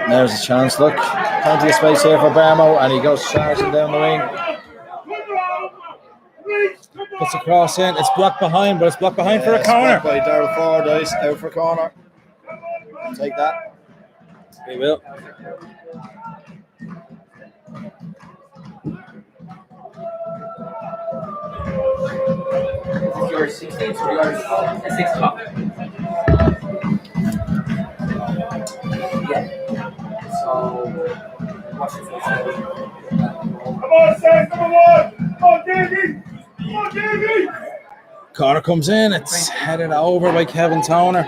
There's a chance, look. Plenty of space here for Bermo, and he goes charging down the wing. Puts a cross in. It's blocked behind, but it's blocked behind for a corner. By Darryl Fordyce, out for a corner. Take that. We will. Yours 16, so yours at 6 o'clock. Yeah. So, watch this. Come on, Sam, come on! Come on, Davey! Come on, Davey! Corner comes in. It's headed over by Kevin Toner.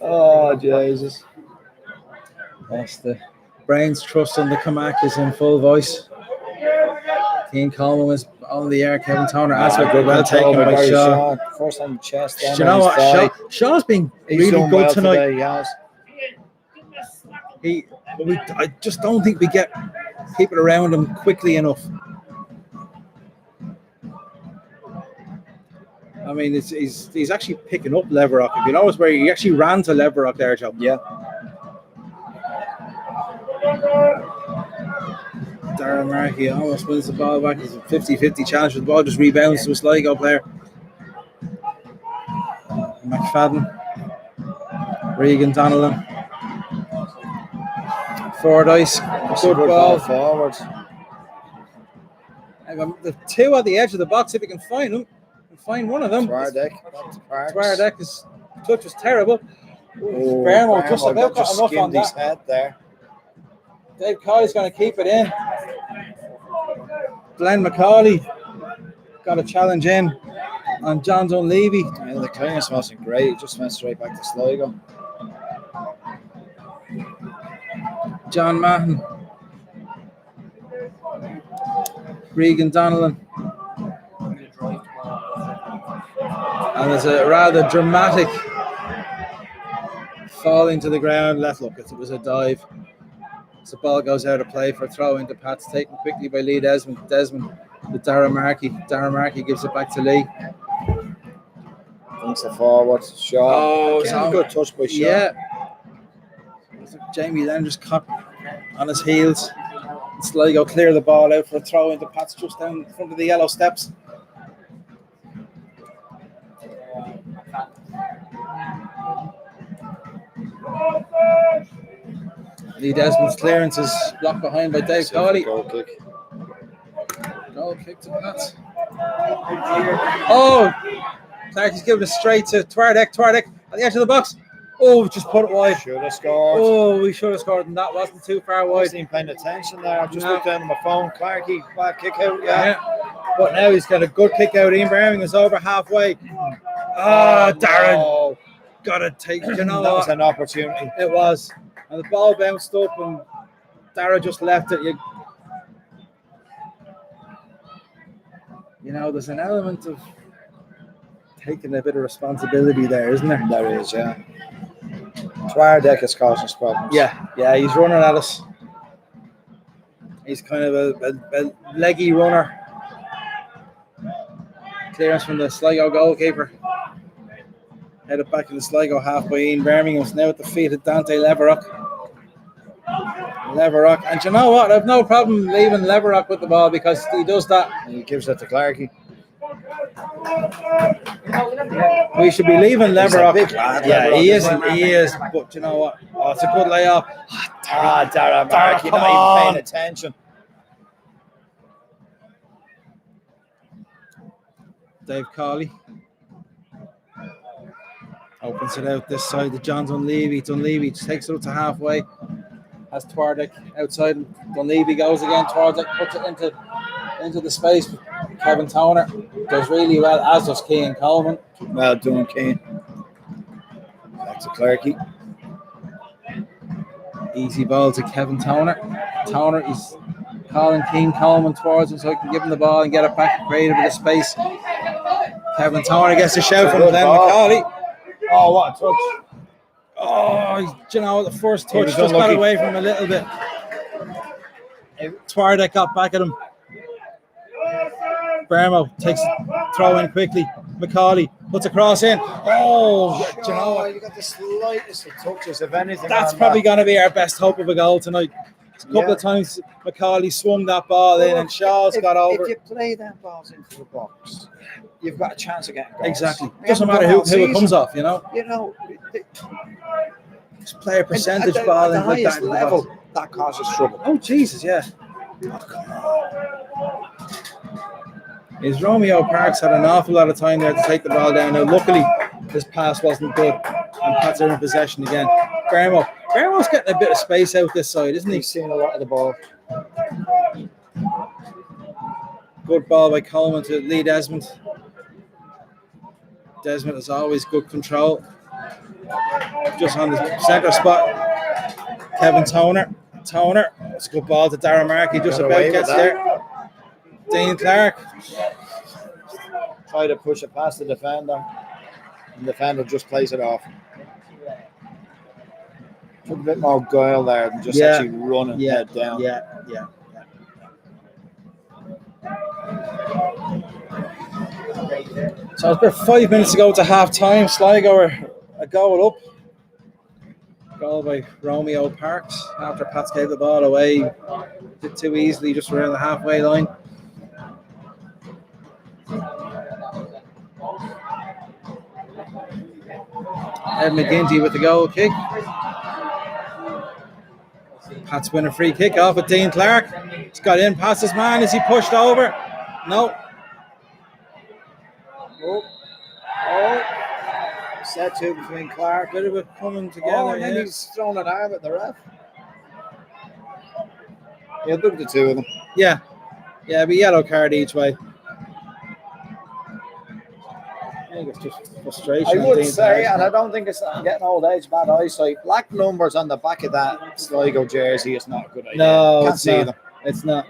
Oh, Jesus. That's the brains trust on the Kamak is in full voice. Dean Coleman was on the air. Kevin Toner asked for good, well taken by Shaw. First time chest. Do you know what? Shaw's been really good tonight. Today, he has. I just don't think we get people around him quickly enough. I mean, he's actually picking up Leverock. If you notice where he actually ran to Leverock there, Joe. Yeah. Darren Markey almost wins the ball back. It's a 50-50 challenge. The ball just rebounds to a Sligo player. McFadden. Regan Donnellan. Fordyce. Good ball forward. The two at the edge of the box, if you can find them. Find one of them. Twardek's touch was terrible. Bermo just about got enough on that. Head there. Dave Cawley's going to keep it in. Glenn Macaulay got a challenge in on John Dunleavy. Yeah, the clearance wasn't great. It just went straight back to Sligo. John Mahon. Regan Donnellan. And there's a rather dramatic falling to the ground. Let's look, it was a dive. As the ball goes out of play for a throw into Pats, taken quickly by Lee Desmond. Desmond with Dara Markey. Dara Markey gives it back to Lee. Thinks a forward shot. Oh, Again, so- good touch by Shaw. Yeah. Jamie then just caught on his heels. Sligo clear the ball out for a throw into Pats just down in front of the yellow steps. Lee Desmond's clearance is blocked behind by Dave Cawley. Goal kick. Goal kick to Pats. Oh! Clark, he's giving it straight to Twardek. Twardek at the edge of the box. Oh, just put it wide. Should have scored. Oh, we should have scored, and that wasn't too far I wide. wasn't even paying attention there. I just No. looked down on my phone. Clarkey, bad kick out. Yeah. But now he's got a good kick out. Ian Birmingham's over halfway. Ah, Darren. No. Got to take, you know That was what? an opportunity. It was. And the ball bounced up, and Dara just left it. You know, there's an element of taking a bit of responsibility there, isn't there? There is, yeah. Twardek is causing us problems. Yeah, he's running at us. He's kind of a leggy runner. Clearance from the Sligo goalkeeper. Headed back in the Sligo half by Ian Birmingham's now at the feet of Dante Leverock. Leverock. And you know what? I have no problem leaving Leverock with the ball because he does that. And he gives it to Clarkey. We should be leaving Leverock. big lad, Yeah, Leverock, he isn't is. He is. But you know what? Oh, it's a good layoff. Dara Markey, come not even on. paying attention. Dave Cawley opens it out this side to John Dunleavy. Dunleavy just takes it up to halfway. Has Twardek outside. Dunleavy goes again. Twardek puts it into the space. Kevin Toner does really well, as does Cian Coleman. Well done, Kane. Back to Clarkey. Easy ball to Kevin Toner. Toner is calling Cian Coleman towards him so he can give him the ball and get it back, create a bit of space. Kevin Toner gets a shout from Glenn McCauley. Oh, what a touch. Oh, you know, the first He touch was just got unlucky. away from him a little bit. Twardek got back at him. Bermo takes a throw in quickly. McCauley puts a cross in. Oh, you know what? You got the slightest of touches, if anything. That's on probably that. going to be our best hope of a goal tonight. A couple of times McCauley swung that ball in and Shaw's got over. If you play them balls into the box, you've got a chance of getting goals. Exactly. We Doesn't haven't matter done who all it comes season. off, you know. You know, Just play a percentage at ball the in like that. highest into the level, box. that causes trouble. Oh, Jesus, yeah. Is Romeo Parks had an awful lot of time there to take the ball down. Now, luckily, his pass wasn't good, and Pats are in possession again. Bermo's getting a bit of space out this side, isn't he? He's seen a lot of the ball. Good ball by Coleman to Lee Desmond. Desmond has always good control. Just on the centre spot. Kevin Toner. It's a good ball to Darren Markey. Just Got about away with gets that. there. Dean Clark. Try to push it past the defender. And the defender just plays it off. Took a bit more guile there than just actually running head down. Yeah. So it's about 5 minutes to go to half time. Sligo are a goal up. Goal by Romeo Parks after Pats gave the ball away. Did too easily just around the halfway line. Ed McGinty with the goal kick. Pats win a free kick off at Dean Clark. He's got in past his man. Is he pushed over? No. Oh. Set two between Clark. Bit of it coming together. Oh, and then he's thrown an arm at the ref. Yeah, look at the two of them. Yeah, but yellow card each way. I think it's just frustration. I on would Dean say, Clark. and I don't think it's I'm getting old age, bad eyesight. Black numbers on the back of that Sligo jersey is not a good idea. No, Can't it's see not. them. It's not.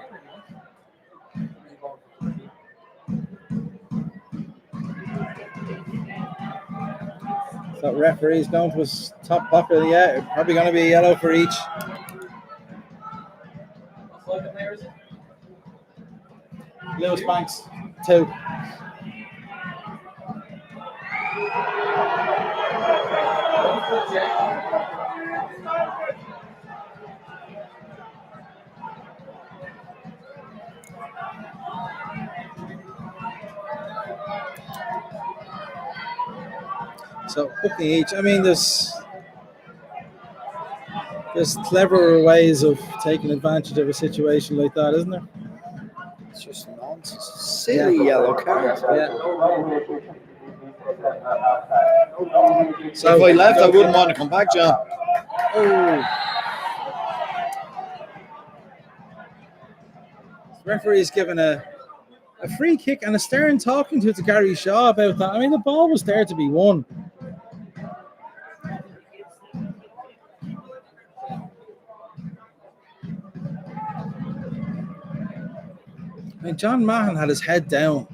That referee's going to his top pocket. Yeah, probably going to be a yellow for each. Lewis Banks, 2. So hooking each. I mean, there's cleverer ways of taking advantage of a situation like that, isn't there? It's just nonsense. Silly yellow card. Yeah. So if I left, I wouldn't want to come back, John. Oh. The referee's given a free kick and a stern talking to Gary Shaw about that. I mean, the ball was there to be won. I mean, John Mahon had his head down.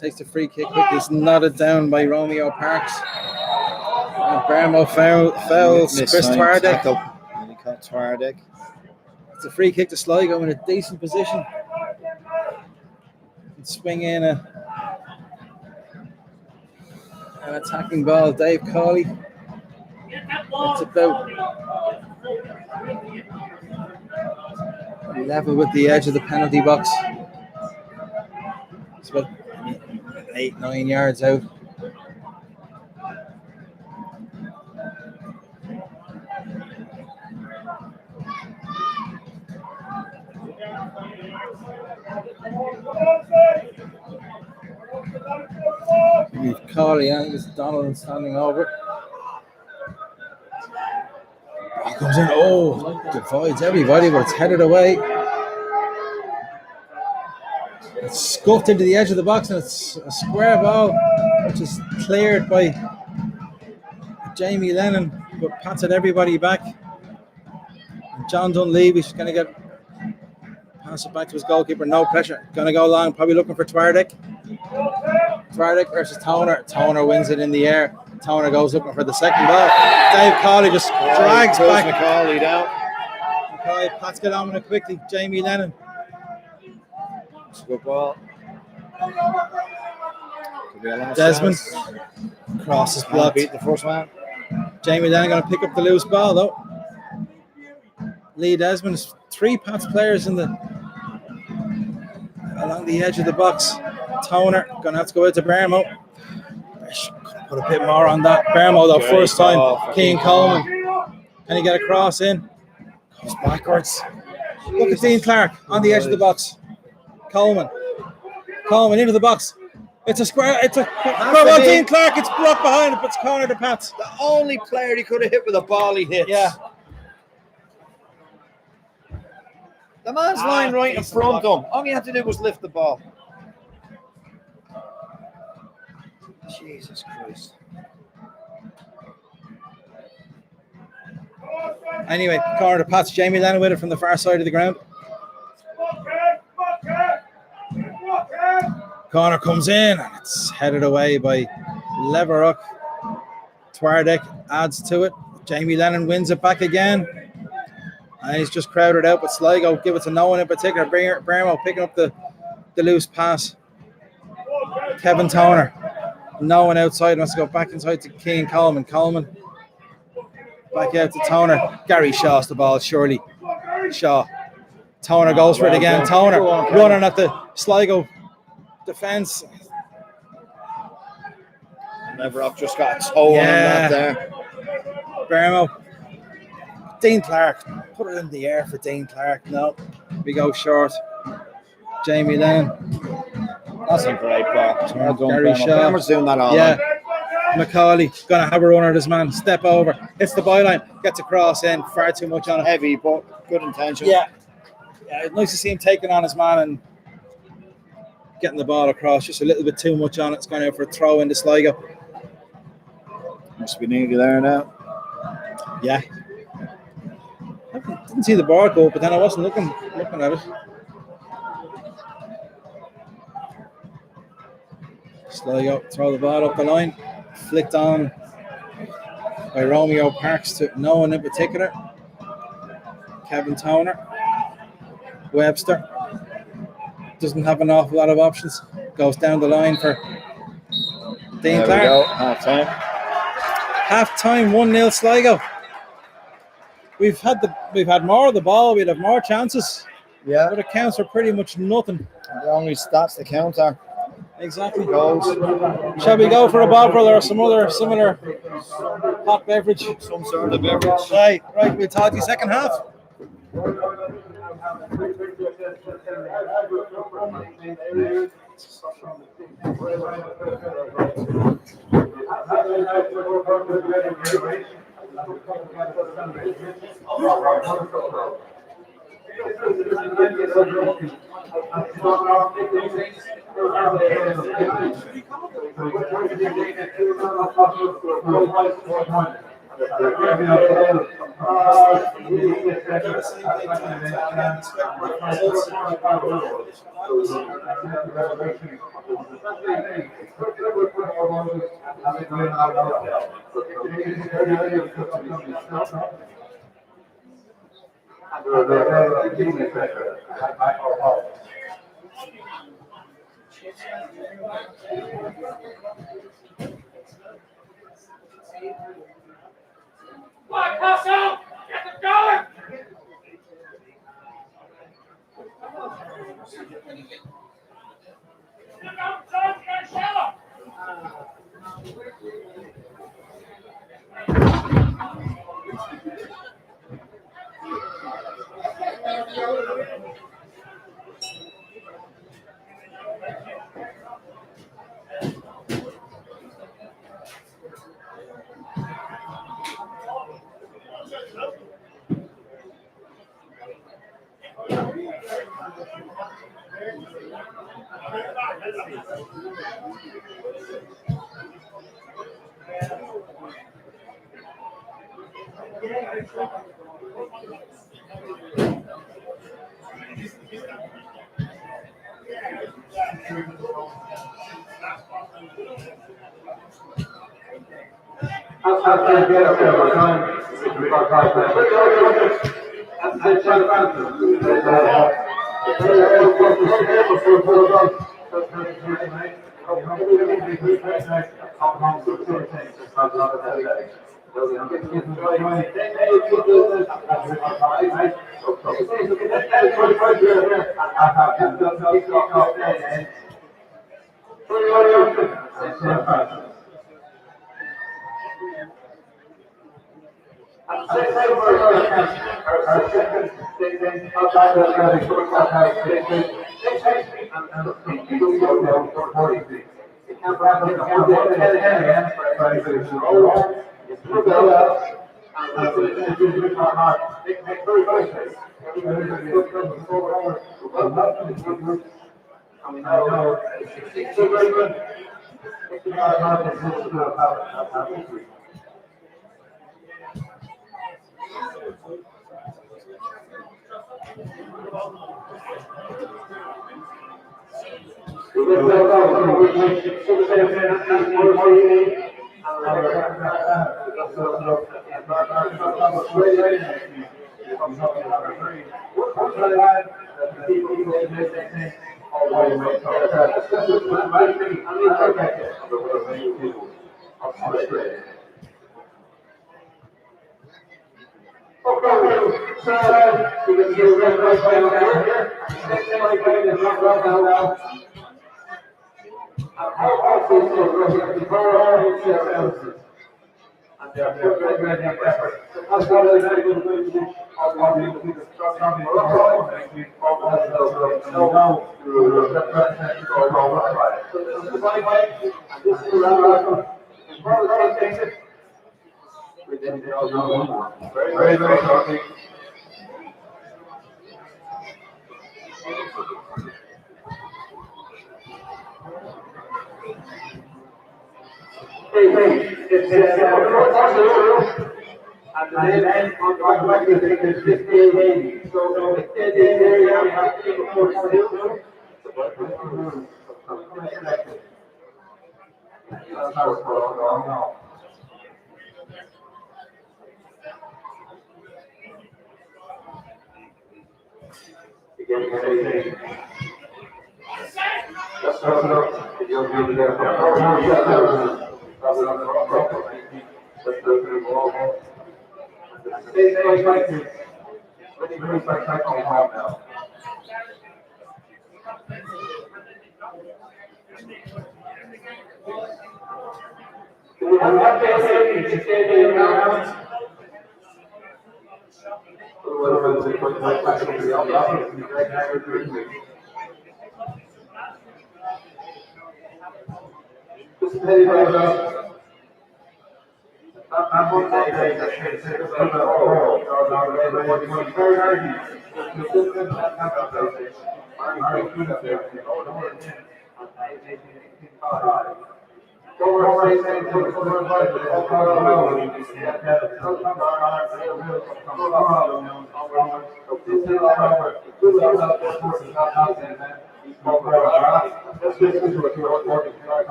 Takes the free kick, quickly. It's nodded down by Romeo Parks. And Bermo fouls Chris Twardek. Twardek. It's a free kick to Sligo in a decent position. And swing in an attacking ball. Dave Cawley. It's about level with the edge of the penalty box. It's about 8-9 yards out. Cawley, I think it's Donald standing over. Oh, comes in. Oh, divides everybody, but it's headed away. It's scuffed into the edge of the box, and it's a square ball, which is cleared by Jamie Lennon, but patted everybody back. And John Dunleavy's going to pass it back to his goalkeeper. No pressure. Going to go long, probably looking for Twardek. Twardek versus Toner. Toner wins it in the air. Toner goes looking for the second ball. Dave Cawley just drags back. McCauley down. McCauley pats get on with it quickly. Jamie Lennon. It's a good ball. Desmond. Cross is blocked. Beat the first man. Jamie Lennon going to pick up the loose ball though. Lee Desmond is 3 Pats players along the edge of the box. Toner going to have to go out to Bermo. Put a bit more on that. Bermo though, first time. Keane Coleman. Can he get a cross in? Goes backwards. Look at Dean Clark on the edge of the box. Coleman into the box. It's a square. It's a Dean Clark. It's blocked behind it, but it's corner to Pats. The only player he could have hit with a ball he hits. Yeah. The man's lying right in front of him. All he had to do was lift the ball. Jesus Christ. Anyway, corner to Pats. Jamie Lennon with it from the far side of the ground. Corner comes in and it's headed away by Leverock. Twardek adds to it. Jamie Lennon wins it back again. And he's just crowded out, but Sligo give it to no one in particular. Bermo picking up the loose pass. Kevin Toner. No one outside. Wants to go back inside to Keane Coleman. Coleman back out to Toner. Gary Shaw's the ball, surely. Shaw. Toner goes for it again. Toner running at the Sligo defence. Leverock just got a toe on that there. Bermo. Dean Clark. Put it in the air for Dean Clark. No. We go short. Jamie Lennon. That's a great ball. Gary Shaw. Bermo's doing that all Yeah. night. McCauley going to have a run at his man. Step over. Hits the byline. Gets a cross in. Far too much on it. Heavy, but good intention. Yeah. It's nice to see him taking on his man and getting the ball across. Just a little bit too much on it. It's going out for a throw into Sligo. Must be nearly there now. Yeah. I didn't see the bar go, but then I wasn't looking at it. Sligo throw the ball up the line. Flicked on by Romeo Parks to no one in particular. Kevin Toner. Webster doesn't have an awful lot of options. Goes down the line for Dean There we Clark. go. Half time. Half time, 1-0 Sligo. We've had more of the ball. We'd have more chances, Yeah. but it counts for pretty much nothing. The only stats to count are Exactly. goals. Shall we go for a bottle or some other similar hot beverage? Some sort of beverage. Right. We'll talk to you second half.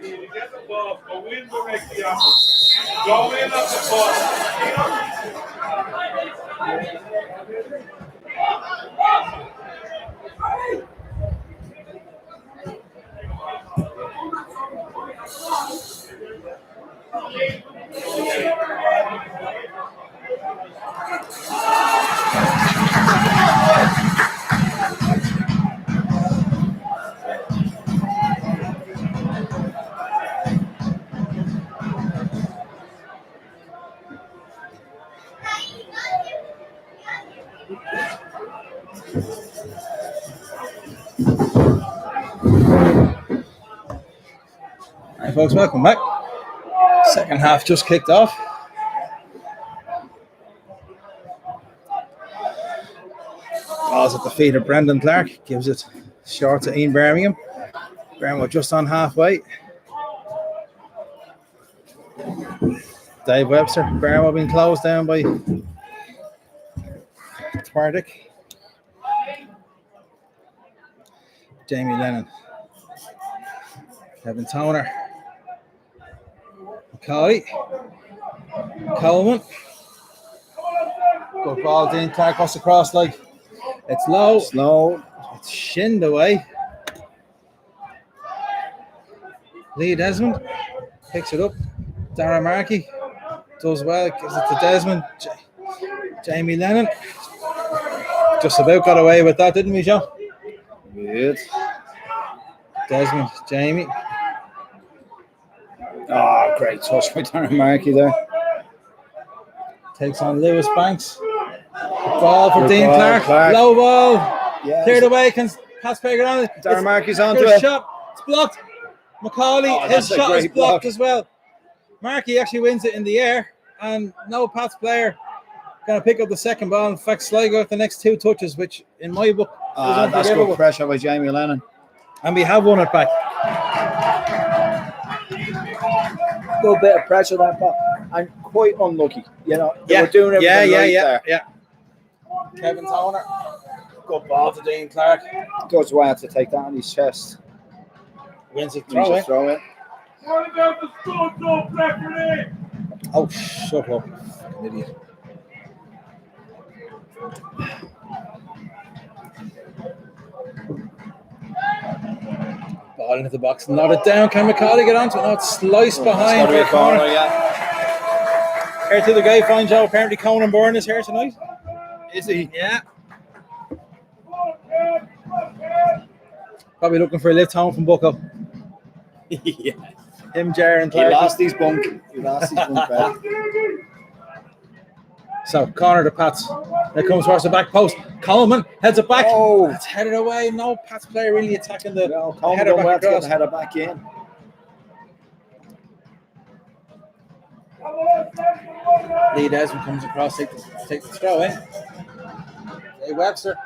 You get the ball, go in directly after. Go in at the ball. Right, folks, welcome back. Second half just kicked off. Ball's at the feet of Brendan Clark. Gives it short to Ian Birmingham. Birmingham just on halfway. Dave Webster. Birmingham being closed down by Twardick. Jamie Lennon. Kevin Toner. McCauley. Coleman. Good ball, Dean Clark goes across like it's low. Slow. It's shinned away. Lee Desmond picks it up. Darren Markey does well, gives it to Desmond. Jamie Lennon just about got away with that, didn't we, Joe? Good. Desmond, Jamie. Oh, great touch by Darren Markey there. Takes on Lewis Banks. Ball for Good Dean ball, Clark. Low ball. Yes. Cleared away. Can pass Pagan on it. Darren Markey's onto His it. shot. It's blocked. McCauley, Oh, his that's a shot is great blocked block. as well. Markey actually wins it in the air, and no Pats player going to pick up the second ball. In fact, Sligo got the next two touches, which in my book was That's unforgivable. good pressure by Jamie Lennon. And we have won it back. Good bit of pressure that ball. And quite unlucky. You know, they were doing everything right there. Kevin Toner. Good ball to Dean Clark. Does well to take that on his chest. Wins it Throw throw it. Throw it. What about the Stones off referee? Oh, shut up. Fucking idiot. Ball into the box, not it down. Can McCauley get onto it? No, it's sliced behind It's gotta be the a corner. yeah. Here to the guy, fine Joe. Apparently Conan Byrne is here tonight. Is he? Yeah. Probably looking for a lift home from Bucko. Yeah. Him, Jar and He Clark. lost his bunk. He lost his bunk back. So, corner to Pats. There comes towards the back post. Coleman heads it back. Oh. It's headed away. No Pats player really attacking the No, the Coleman header done back well to get across. the header back in. Lee Desmond comes across, take the throw in. Jay Webster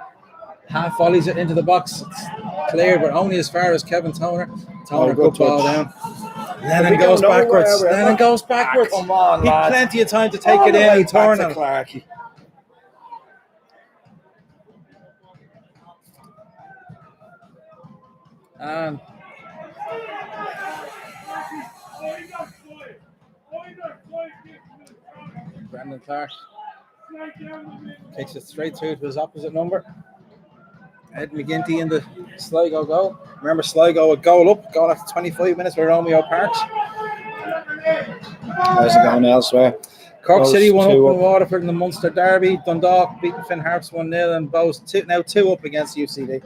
half volleys it into the box. It's cleared, but only as far as Kevin Toner. Toner good good ball touch. down. Lennon We goes don't know where backwards. we are. Lennon goes backwards. Come on, He had lad. plenty of time to take All it the in way and turn back it. to Clarkey. And Brendan Clark kicks it straight through to his opposite number. Ed McGinty in the Sligo goal. Remember, Sligo a goal up, going after 25 minutes with Romeo Parks. How's it going elsewhere? Cork Bows City 1 up in 2 up. Waterford in the Munster Derby. Dundalk beating Finn Harps 1-0, and Bows now 2 up against UCD.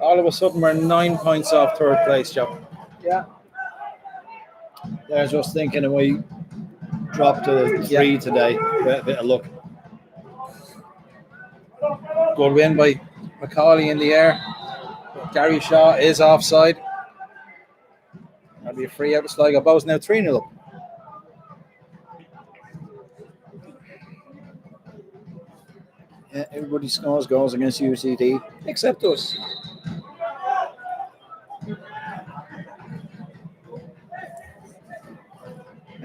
All of a sudden, we're 9 points off third place, Joe. Yeah. They're just thinking if we drop to 3 today, with a bit of luck. Good win by McCauley in the air. Gary Shaw is offside. That'll be a free out of Sligo. Bows now 3-0 up. Yeah, everybody scores goals against UCD, except us.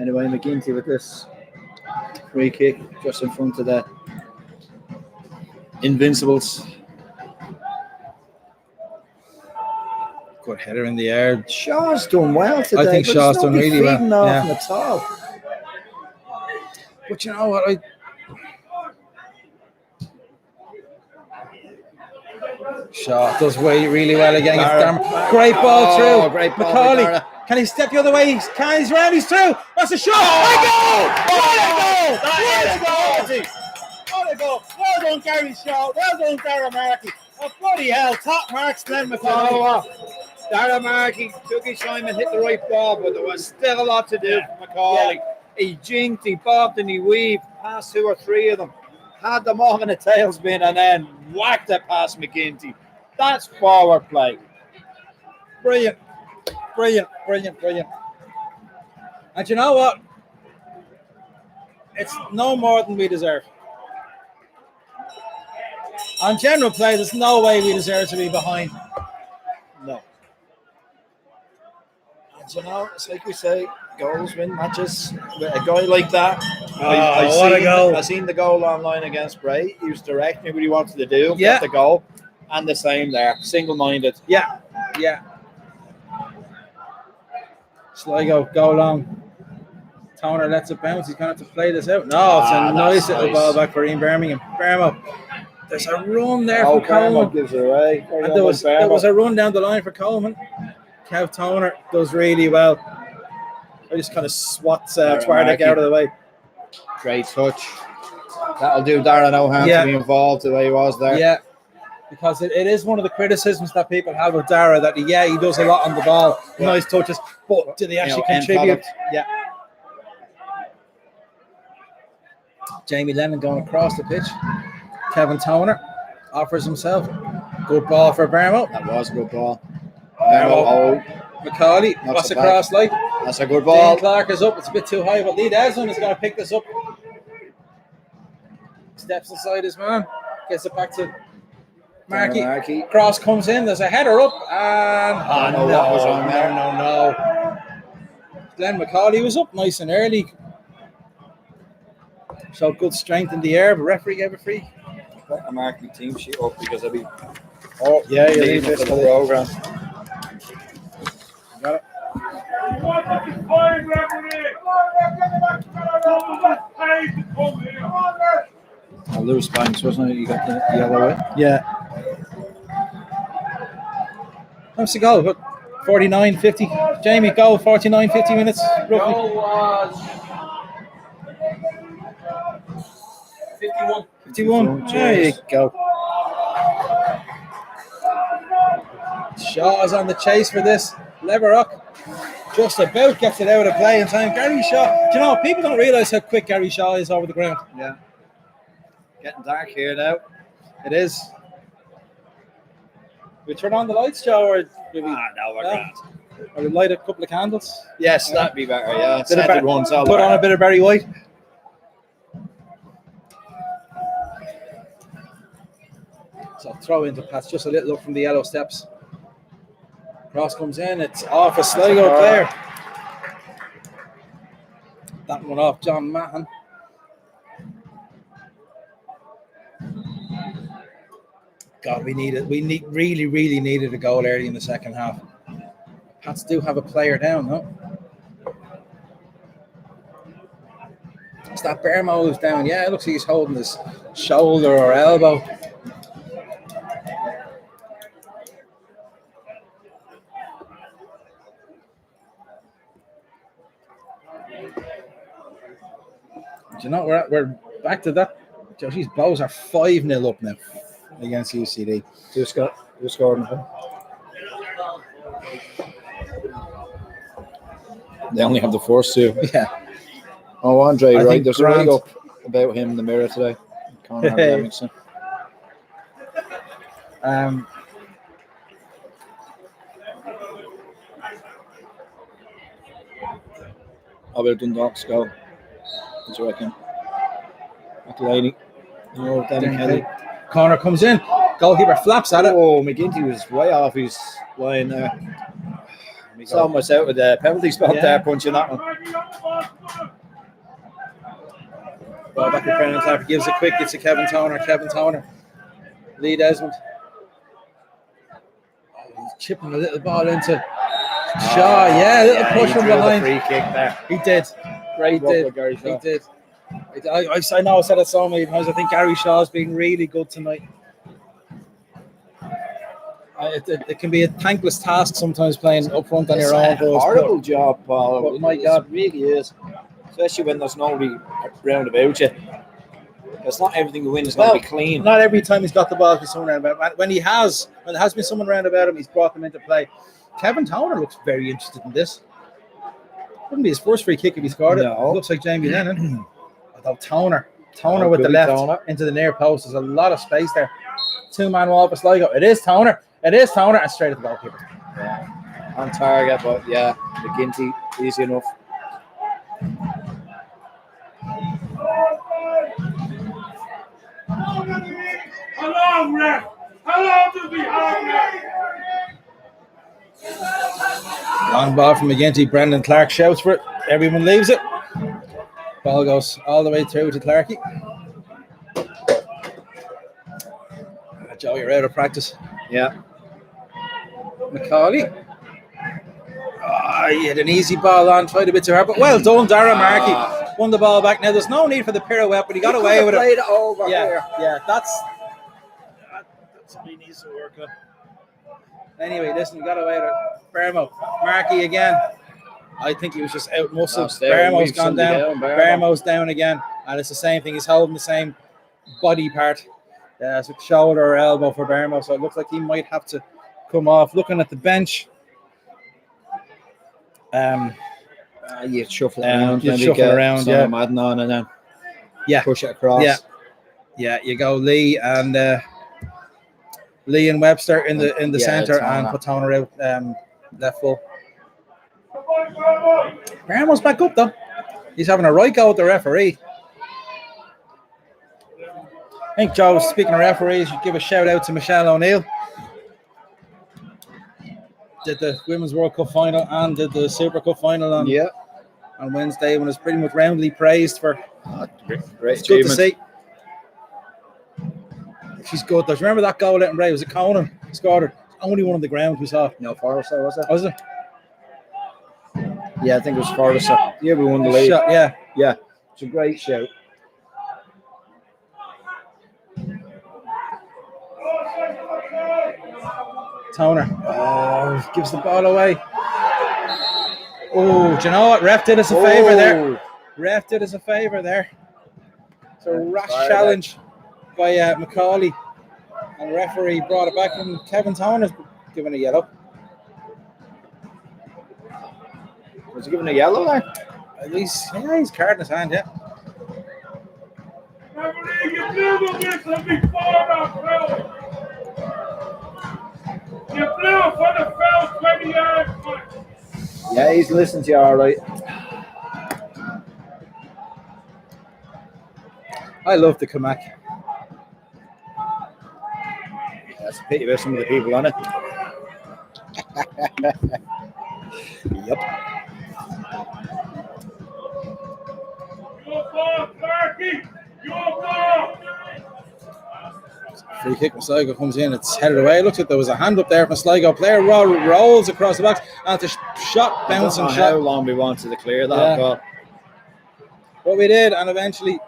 Anyway, McGinty with this. Free kick just in front of the Invincibles. Good header in the air. Shaw's done well today. I think but Shaw's there's done nobody really well. feeding off Yeah. him at all. But you know what? Shaw does really well again. Great ball through. Great ball. Macaulay. Dara. Can he step the other way? He's round. He's through. That's a shot. What a goal! Well done, Gary Shaw. Well done, Dara Markey. Oh, bloody hell. Top marks, Glenn Macaulay. Dara Markey took his time and hit the right ball, but there was still a lot to do for Macaulay. He jinked, he bobbed, and he weaved past 2 or 3 of them. Had them all in a tailspin and then whacked it past McGinty. That's forward play. Brilliant. And you know what? It's no more than we deserve. On general play, there's no way we deserve to be behind. No. And you know, it's like we say, goals win matches. With a guy like that, I seen the goal online against Bray. He was directing what he wanted to do. Yeah. Got the goal. And the same there. Single-minded. Yeah. Sligo, go long. Toner lets it bounce. He's going to have to play this out. No, it's a nice little ball back for Ian Birmingham. Bermo. There's a run there from Coleman. Gives it away. And there was a run down the line for Coleman. Kev Toner does really well. I just kind of swats Twardick out of the way. Great touch. That'll do Darren O'Han to be involved the way he was there. Yeah, because it is one of the criticisms that people have with Dara that he does a lot on the ball, nice touches, but did he actually contribute? Yeah. Jamie Lennon going across the pitch. Kevin Toner offers himself. Good ball for Bermo. That was a good ball. Macaulay, what's the cross like? That's a good ball. Dean Clark is up. It's a bit too high, but Lee Desmond is going to pick this up. Steps inside his man. Gets it back to Markey. Cross comes in. There's a header up. And what was on there. No. Glenn Macaulay was up nice and early. Showed good strength in the air, but referee gave a free. A Markey team sheet up because I'll be you leave this for the program. Got it. Lewis Banks, wasn't it? You got the yellow way? Yeah. How's the goal? About 49, 50. Jamie, goal 49, 50 minutes. Roughly. Goal was 51. 51. There you go. Shaw is on the chase for this. Leverock just about gets it out of play in time. Gary Shaw. Do you know, people don't realise how quick Gary Shaw is over the ground. Yeah. Getting dark here now. It is. We turn on the lights, Joe, or do we? No, we're grand. Or we light a couple of candles? Yes, that'd be better. Yeah, Put on a bit of Barry White. So throw into pass, just a little up from the yellow steps. Cross comes in, it's off a Sligo player. That one off John Mahon. God, really needed a goal early in the second half. Pats do have a player down, no? It's that Bermo who's down. Yeah, it looks like he's holding his shoulder or elbow. Do you know, we're back to that. Josie's Bows are 5-0 up now against UCD. Who scored? They only have the first two. Yeah. Oh, Andre, I right? think There's a write up about him in the Mirror today. Conor Remington. About Dundalk's goal. What do you reckon? McLeany. No, Danny Kelly. Corner comes in. Goalkeeper flaps at it. Oh, McGinty was way off his line there. He's almost out of the penalty spot there, punching that one. Ball back to Brendan Clark. Gives it quick. It's to Kevin Toner. Kevin Toner. Lee Desmond. He's chipping a little ball into Shaw. Yeah, a little push from behind. Free kick there. He did. Great work with Gary He Shaw. did. I know I said it so many times. I think Gary Shaw's been really good tonight. It can be a thankless task sometimes playing up front on your own. Horrible job, Paul. But my It God. really is. Especially when there's nobody round about you. It's not everything you win is going to be clean. Not every time he's got the ball, there's someone around about him. When there has been someone around about him, he's brought them into play. Kevin Toner looks very interested in this. Wouldn't be his first free kick if he scored it. No. It looks like Jamie Lennon. Although Toner with the left into the near post. There's a lot of space there. 2-man wall for Sligo. It is Toner, and straight at the goalkeeper. Yeah. On target, but yeah, McGinty, easy enough. How long, ref? How long do we have, ref? Long ball from McGinty. Brendan Clark shouts for it. Everyone leaves it. Ball goes all the way through to Clarkey. Joe, you're out of practice. Yeah. Macaulay. He had an easy ball on, tried a bit too hard, but well done, Darren Markey. Won the ball back. Now, there's no need for the pirouette, but he got away with it. Played it over here. Yeah, that's what he needs to work on. Anyway, listen, he got away with it. Bermo. Markey again. I think he was just out muscled. Bermo's gone down. Bermo's down again. And it's the same thing. He's holding the same body part. It's a shoulder or elbow for Bermo, so it looks like he might have to come off. Looking at the bench. You shuffle around. You shuffle around, yeah. Madden on and then push it across. Yeah. You go Lee and Webster in the centre and put Toner out left full. Bermo's back up though. He's having a right go with the referee. I think, Joe, speaking of referees, you give a shout out to Michelle O'Neill. Did the Women's World Cup final and did the Super Cup final on Wednesday, when it was pretty much roundly praised for. Great It's good to see. She's good though. Remember that goal out in Bray? Was it Conan scored it? Only one on the ground we saw. No, Forrester, was it? Was it? Yeah, I think it was Forrester. Yeah, we won the league. Shot, yeah. It's a great shout. Toner. Gives the ball away. Oh, do you know what? Ref did us a favour there. Ref did us a favour there. It's a rash challenge by Macaulay. And the referee brought it back, and Kevin Toner's given a yellow. Was he giving a yellow there? At least, yeah, he's card in his hand, yeah. Referee, you blew the whistle before that foul. You blew for the foul 20 yards. Yeah, he's listening to you all right. I love the Kamak. That's a pity about some of the people on it. Yep. Your ball, Clarky. Your ball. Free kick from Sligo comes in. It's headed away. Looks like there was a hand up there from Sligo. Player rolls across the box. And it's a shot, bouncing shot. How long we wanted to clear that goal. But we did, and eventually.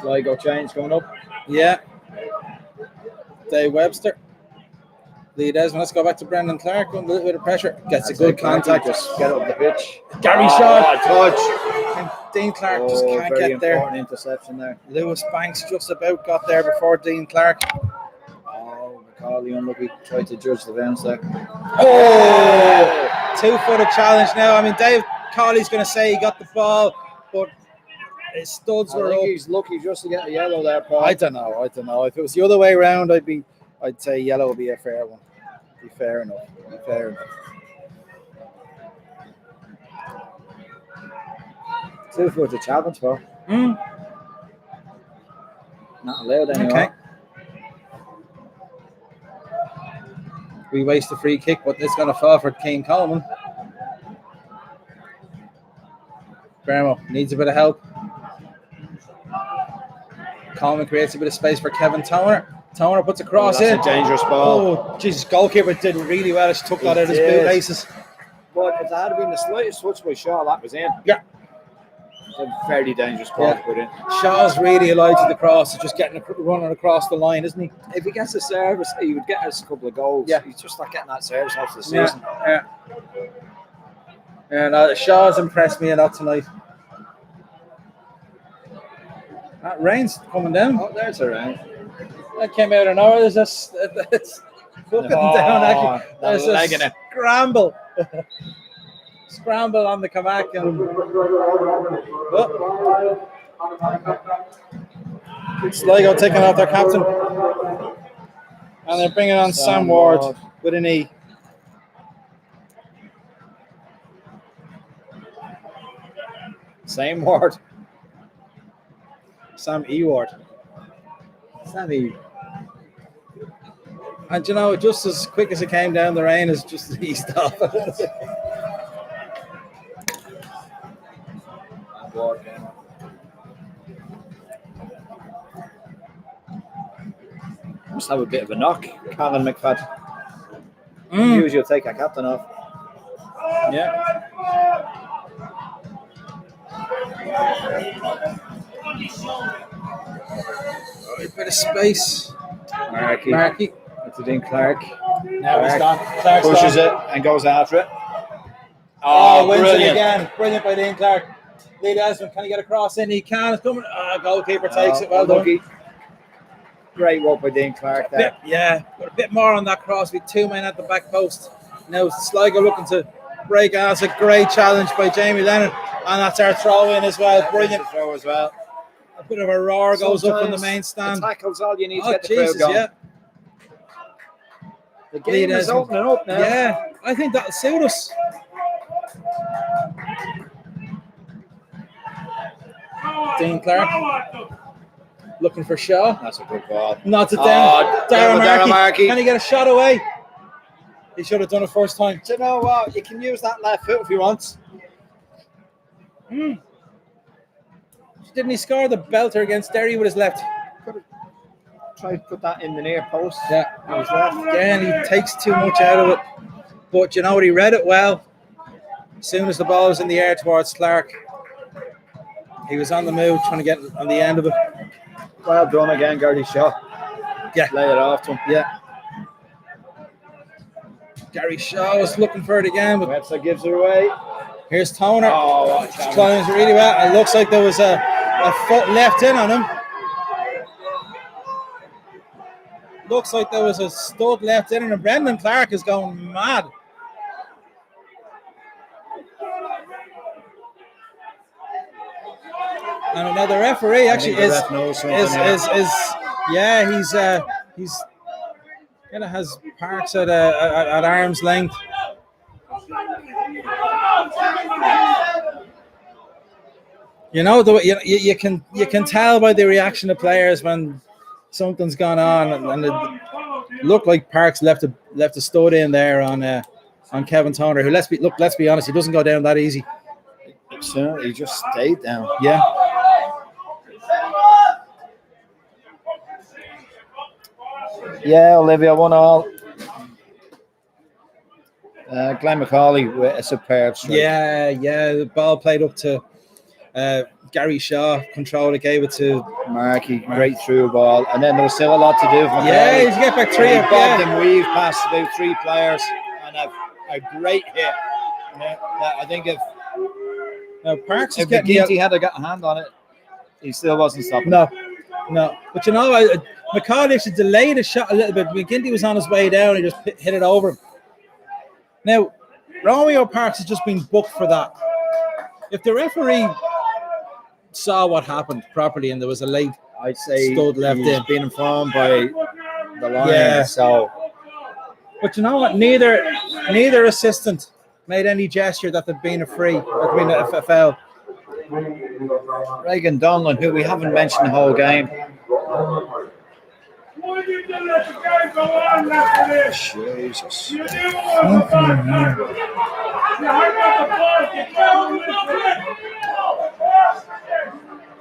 Sligo change coming up. Yeah. Dave Webster. Lee Desmond. Let's go back to Brendan Clark. A little bit of pressure. Gets a good contact. Just get up the pitch. Gary Shaw. Touch. And Dean Clark just can't get there. Important interception there. Lewis Banks just about got there before Dean Clark. Oh, Macaulay unlucky. Tried to judge the bounce there. Oh! 2-footed challenge now. I mean, Dave Cawley's going to say he got the ball, but his studs were up. He's lucky just to get a yellow there, Paul. I don't know. If it was the other way around, I'd say yellow would be a fair one. Be fair enough. 2-footed challenge, Paul. Not allowed anymore. Okay. We waste a free kick, but it's going to fall for Kane Coleman. Bermo needs a bit of help. Coleman creates a bit of space for Kevin Toner. Toner puts a cross in. That's a dangerous ball. Oh, Jesus, goalkeeper did really well. She took that out of his did. bootlaces. But if there had been the slightest touch by Shaw, that was in. Yeah. It's a very dangerous ball to put in. Shaw's really alive to the cross. He's just running across the line, isn't he? If he gets the service, he would get us a couple of goals. Yeah. He's just not getting that service after the season. Yeah. And Shaw's impressed me a lot tonight. That rain's coming down. Oh, there's a rain. That came out of nowhere. There's it's looking down actually. There's a leg in it. Scramble on the comeback. And Sligo taking out their captain. And they're bringing on Sam Ward with an E. Same word. Sam E. Ward. Sammy. And you know, just as quick as it came down, the rain is just eased off. Must have a bit of a knock, Colin McFadden. Usually you'll take a captain off. Yeah. A bit of space. Markey. That's Dean Clark. Now he's gone. Clark's Pushes gone. it and goes after it. Oh, wins it brilliant. again. Brilliant by Dean Clark. Lee Desmond, can he get a cross in? He can. It's coming. Goalkeeper takes it. Well done. Great work by Dean Clark there. But a bit more on that cross with 2 men at the back post. Now Sligo looking to break on. That's a great challenge by Jamie Lennon. And that's our throw in as well. Brilliant throw as well. A bit of a roar goes up in the main stand. Tackles all you need to Oh, get the Jesus, crowd going. yeah. The game is opening up now. Yeah, I think that'll suit us. Dean Clark looking for Shaw. That's a good ball. Knocks it down. Darren Markey. Can he get a shot away? He should have done it first time. Do you know what? You can use that left foot if you want. Didn't he score the belter against Derry with his left? Try to put that in the near post. Yeah, with his left. Again, he takes too much out of it. But you know what? He read it well. As soon as the ball was in the air towards Clark, he was on the move, trying to get on the end of it. Well done again, Gary Shaw. Yeah. Lay it off to him. Yeah. Gary Shaw was looking for it again. But Webster gives it away. here's Toner. Oh, what a challenge. Challenged really well. It looks like there was a foot left in on him. Looks like there was a stud left in on him. Brendan Clark is going mad. And another referee actually he's kind of has Parks at arm's length. You know, you can tell by the reaction of players when something's gone on, and it looked like Parks left a stud in there on Kevin Toner, who let's be honest, he doesn't go down that easy. He just stayed down. Yeah. Yeah, Olivia 1-1. Glenn McCauley with a superb strike. Yeah. The ball played up to Gary Shaw. Control it, gave it to Markey. Great through ball. And then there was still a lot to do for McCauley. Yeah, he's get back three. He bobbed and weaved past about 3 players. And a great hit. Yeah, I think if Parks is if getting McGinty had got a hand on it, he still wasn't stopping. No. But you know, McCauley actually delayed the shot a little bit. McGinty was on his way down. He just hit it over him. Now, Romeo Parks has just been booked for that. If the referee saw what happened properly and there was a late I'd say stud left he's in, been informed by the line. Yeah. So, but you know what? Neither assistant made any gesture that there'd been a foul. Reagan Donlan, who we haven't mentioned the whole game. Why did you let the game go on after this? Jesus. You knew what was going on. You hung up the ball. You can't win it.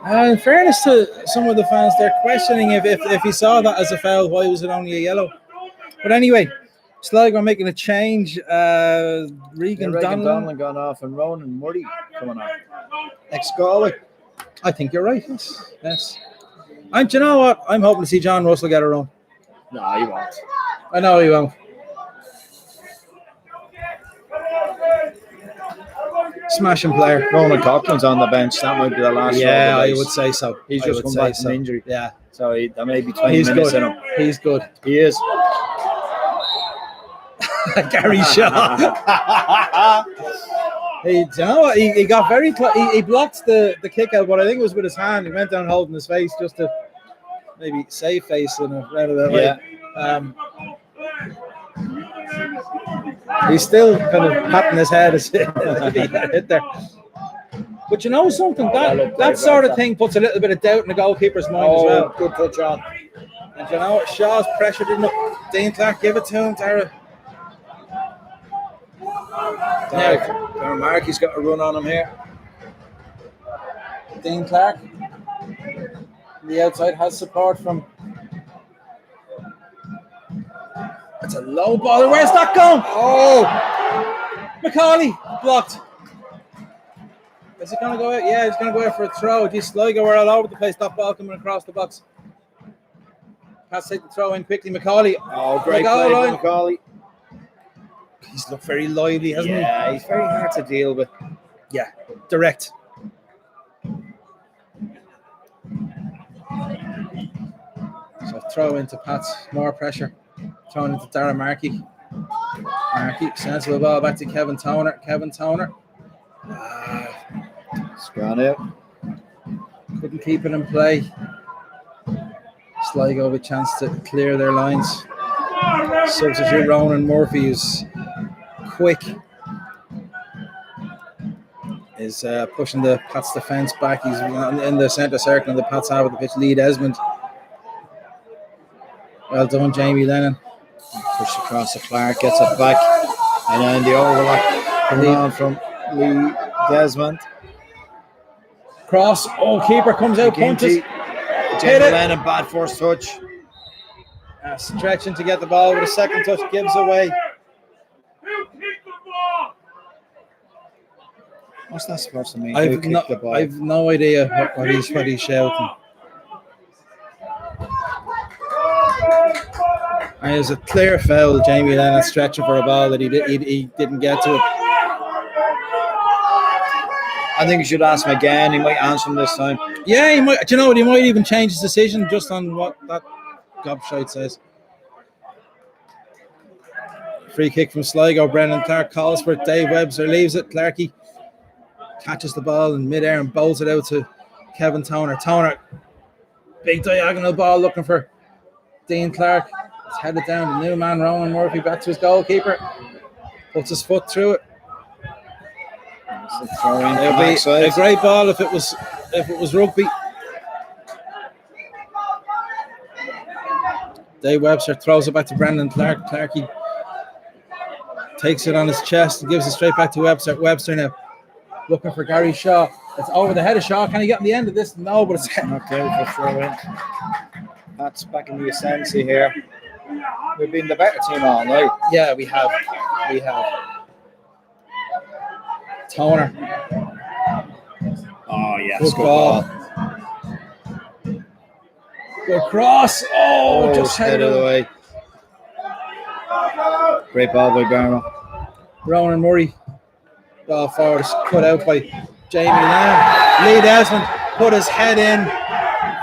In fairness to some of the fans, they're questioning if he saw that as a foul, why was it only a yellow? But anyway, Sligo making a change. Regan Donlan. Donlan gone off and Ronan Murray coming on. Ex-goalie. I think you're right. Yes. And do you know what? I'm hoping to see John Russell get a run. No, he won't. I know he won't. Smashing player. Ronan Coughlin's on the bench. That might be the last. Yeah, of the I race. would say so. He's I just would come say back so. from injury. Yeah. So there may be 20 He's minutes good. in him. He's good. He is. Gary Shaw. He, you know what? He got very close. He blocked the kick out, but I think it was with his hand. He went down holding his face just to maybe save face in a roundabout way. He's still kind of patting his head as he hit there. But you know something? That sort of thing puts a little bit of doubt in the goalkeeper's mind as well. Good touch on. And you know what? Shaw's pressured enough. Dean Clark, give it to him, Tara. Now, Markey's got a run on him here. Dean Clark. The outside has support from. It's a low ball. Where's that going? Oh! Macaulay blocked. Is it going to go out? Yeah, he's going to go out for a throw. Geez, Sligo were all over the place. That ball coming across the box. Pass take the throw in quickly. Macaulay. Oh, great play by Macaulay. He's looked very lively, hasn't he? Yeah, he's very hard to deal with. Yeah, direct. So throw into Pats. More pressure. Thrown into Dara Markey. Markey, sensible ball back to Kevin Toner. Kevin Toner. It's gone out. Couldn't keep it in play. Sligo with a chance to clear their lines. Substitute Ronan Murphy is quick. Is pushing the Pats defence back. He's in the centre circle and the Pats half of the pitch. Lead Esmond. Well done, Jamie Lennon. Push across the Clark, gets it back. And then the overlap coming on from Lee Desmond. Cross. Oh, keeper comes out, punches. Jamie Lennon, bad first touch. Stretching to get the ball with a second touch, gives away. What's that supposed to mean? I've no idea what he's shouting. And it was a clear foul. Jamie Lennon stretching for a ball that he didn't get to it. I think you should ask him again. He might answer him this time. Yeah, he might. Do you know what? He might even change his decision just on what that gobshite says. Free kick from Sligo. Brendan Clark calls for it. Dave Webster leaves it. Clarkey catches the ball in midair and bowls it out to Kevin Toner. Toner, big diagonal ball looking for Dean Clark. It's headed down. The new man, Ronan Murphy, back to his goalkeeper. Puts his foot through it. It'll be a great ball if it was rugby. Dave Webster throws it back to Brendan Clark. Clarkey takes it on his chest and gives it straight back to Webster. Webster now looking for Gary Shaw. It's over the head of Shaw. Can he get on the end of this? No, but it's okay for throw in. That's back in the ascendancy here. We've been the better team all night. Yeah, we have. Toner. Oh, yeah. Good ball. Good cross. Oh, just headed of the way. Great ball by Barrow. Ronan Murray. Ball forward is cut out by Jamie Lennon. Lee Desmond put his head in.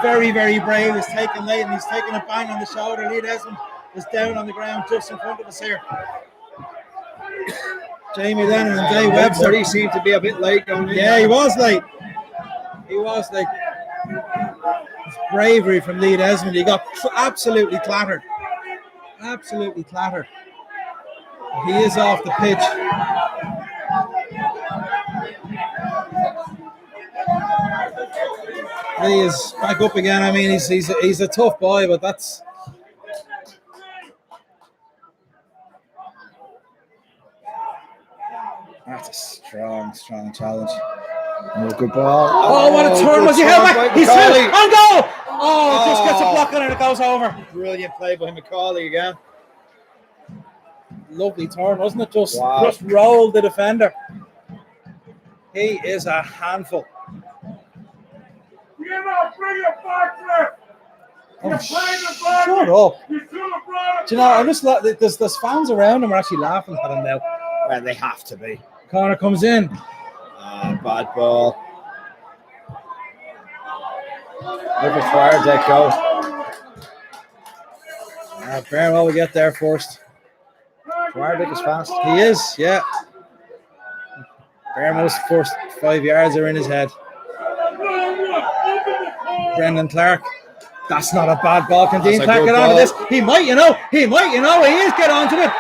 Very, very brave. He's taken late and he's taking a bang on the shoulder. Lee Desmond is down on the ground just in front of us here. Jamie Lennon and Dave Webster. He seemed to be a bit late. Yeah, he was late. It's bravery from Lee Desmond. He got absolutely clattered. He is off the pitch. Lee is back up again. I mean, he's a tough boy, but that's. That's a strong challenge. Oh, good ball. Oh, what a turn good was he held turn back? by He's held Macaulay. on goal. Oh, just gets a block on it and it goes over. Brilliant play by Macaulay again. Lovely turn, wasn't it? Just Wow. rolled the defender. He is a handful. You know, bring it back left. Oh, You're playing the back. shut up. You should have brought it Do you know, I'm back. just there's fans around him are actually laughing at him now. Well, they have to be. Corner comes in. Bad ball. Look at fire that go. Barnwell will get there first. Warwick is fast. He is, yeah. Barnwell's first 5 yards are in his head. Brendan Clark. That's not a bad ball. Can Dean That's a Clark good get onto ball. this? He might, you know. He is get onto it.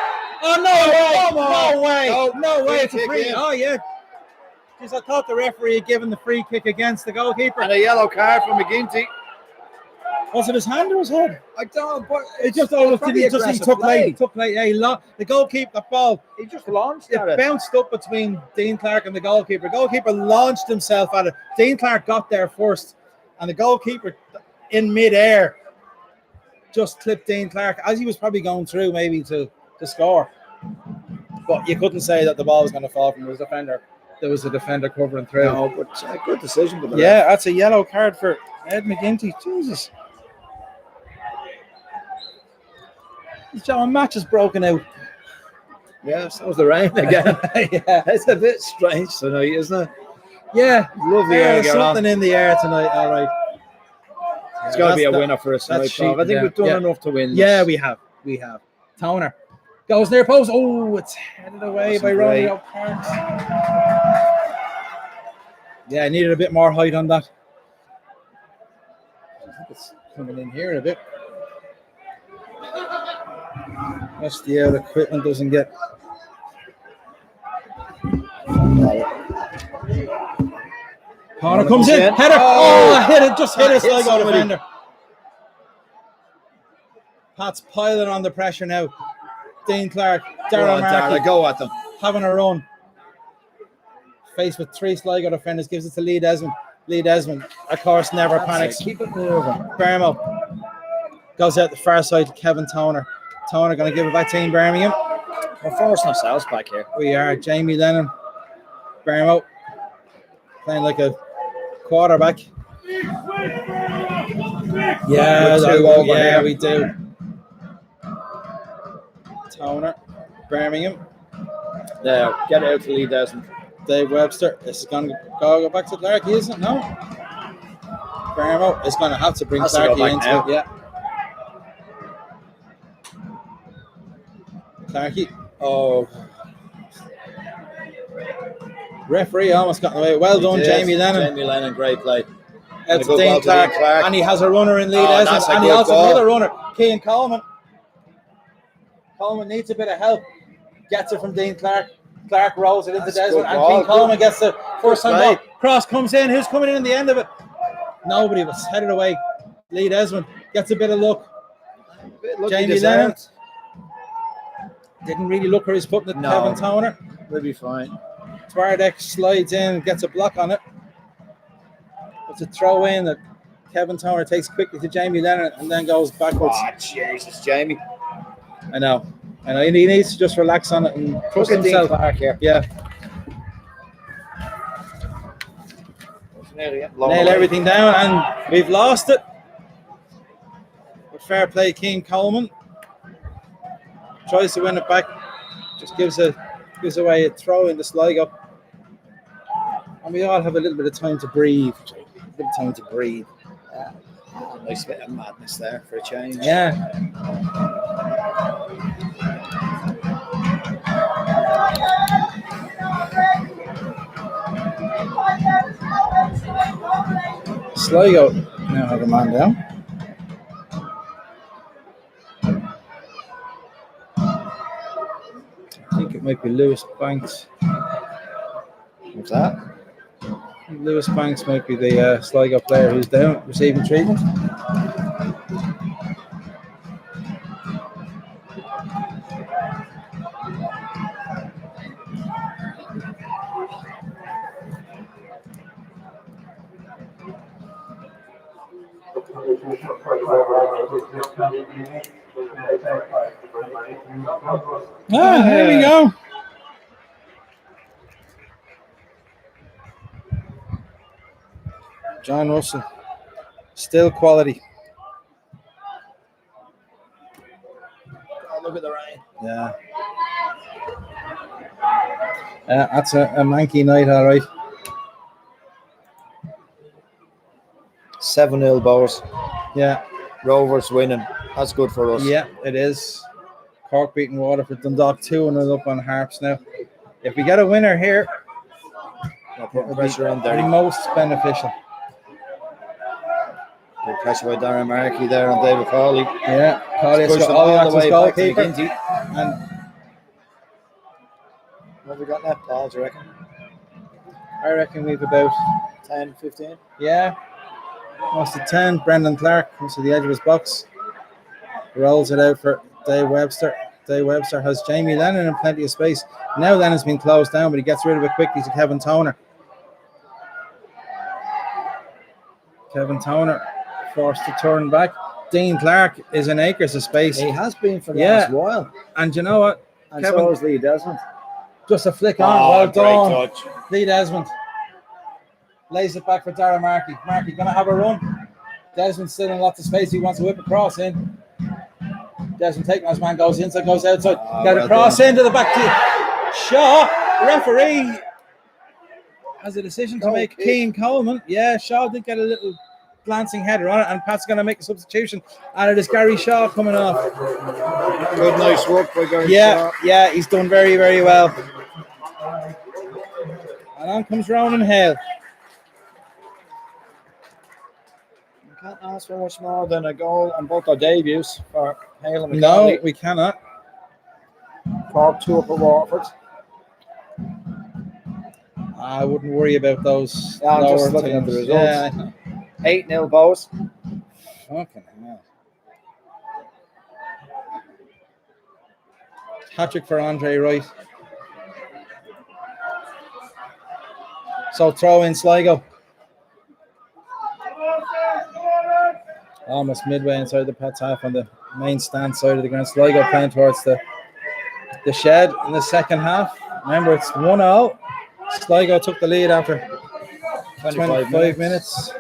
Oh, no way. No way. It's a Free free. kick in. Oh, yeah. Jeez, I thought the referee had given the free kick against the goalkeeper. And a yellow card from McGinty. Was it his hand or his head? I don't, but It just he took late. Yeah, the goalkeeper, the ball, He just launched it at it. bounced up between Dean Clark and the goalkeeper. The goalkeeper launched himself at it. Dean Clark got there first, and the goalkeeper in midair just clipped Dean Clark as he was probably going through maybe to score. But you couldn't say that the ball was going to fall from his defender. There was a defender covering through. No, but a good decision. By the Yeah, that's a yellow card for Ed McGinty. Jesus. John, match is broken out. Yes, that was the rain again. Yeah. It's a bit strange tonight, isn't it? Yeah. Lovely Yeah, air there's going on. something in the air tonight. All right. It's got to be a winner for us tonight, that's Bob. I cheap, think yeah. we've done Yeah. enough to win. Yeah, we have. Toner goes near post. Oh, it's headed away by Wasn't Romeo Parks. Yeah, I needed a bit more height on that. I think it's coming in here a bit. That's the equipment doesn't get. Connor comes in. Header. Oh, hit it. Just hit it. Sligo somebody. defender. Pat's piling on the pressure now. Dean Clark, Darren Markey Go at them. having a run. Faced with 3 Sligo defenders, gives it to Lee Desmond. Lee Desmond, of course, never panics. Keep it moving. Bermo goes out the far side to Kevin Toner. Toner going to give it back to Ian Birmingham. We're forcing ourselves back here. We are. Jamie Lennon. Bermo playing like a quarterback. Yeah, With 2 over here. we do. Toner, Birmingham, There, get out to Lee Desmond. Dave Webster. This is going to go back to Clarkey, isn't it? No. Bermo is going to have to bring Has to go Clarkey back into now. it. Yeah. Clarkey. Oh. Referee almost got in the way. Well done, He did. Jamie Lennon. Jamie Lennon, great play. Out a to good Dean ball to Clark. Dean Clark. And he has a runner in Lee Oh, Desmond. that's a And he good also ball. has another runner, Cian Coleman. Coleman needs a bit of help. Gets it from Dean Clark. Clark rolls it into That's Desmond. good And ball. Cian Coleman gets the first time play. ball. Cross comes in. Who's coming in the end of it? Nobody was headed away. Lee Desmond gets a bit of luck. Jamie Lennon didn't really look where he's putting it. No. Kevin Toner. We'll be fine. Twardek slides in, gets a block on it. It's a throw in that Kevin Toner takes quickly to Jamie Lennon and then goes backwards. Oh, Jesus, Jamie. I know. He needs to just relax on it and trust Look at Dean himself. Clark here. Yeah, nail everything down, and we've lost it. But fair play, Cian Coleman tries to win it back. Just gives away a throw in the Sligo, and we all have a little bit of time to breathe. Nice bit of madness there for a change. Yeah. Sligo now have a man down. I think it might be Lewis Banks. What's that? Lewis Banks might be the Sligo player who's down receiving treatment. Ah, here we go. John Russell. Still quality. Oh, look at the rain. Yeah. That's a manky night, all right. 7-0 Bows. Yeah. Rovers winning. That's good for us. Yeah, it is. Cork beating Waterford. Dundalk 2-0 up on Harps now. If we get a winner here, They're putting it'll pressure on be Derry. most beneficial. Good pressure by Darren Markey there on David Cawley. Yeah, Cawley's Pushed got them all all the the way back to goalkeeper. McGinty. And What have we got left, Paul, do you reckon? I reckon we've about 10, 15? Yeah, most of 10. Brendan Clark comes to the edge of his box, rolls it out for Dave Webster. Dave Webster has Jamie Lennon in plenty of space. Now Lennon's been closed down, but he gets rid of it quickly to Kevin Toner. Kevin Toner forced to turn back. Dean Clark is in acres of space. He has been for the Yeah. last while. And you know what? And Kevin- so is Lee Desmond. Just a flick on. Well done. touch. Lee Desmond lays it back for Darren Markey. Markey gonna have a run. Desmond still in lots of space. He wants to whip across in. Desmond taking his man, goes inside, goes outside. Get well across done. into the back to Shaw. Referee has a decision to make. Keane Coleman. Yeah, Shaw did get a little glancing header on it, and Pat's going to make a substitution. And it is Gary Shaw coming off. Good, nice work by Gary Yeah, Shaw. yeah, he's done very, very well. And on comes Ronan Hale. You can't ask for much more than a goal on both our debuts for Hale and No, McCauley. we cannot. Cork 2 up at Waterford. I wouldn't worry about those. Yeah, I'm lower just looking at the teams. results. Yeah, 8-0 Bows. fucking hell. Hat-trick for Andre Wright. So throw in Sligo. Almost midway inside the Pats half on the main stand side of the ground. Sligo playing towards the shed in the second half. Remember, it's 1-0. Sligo took the lead after 25 minutes.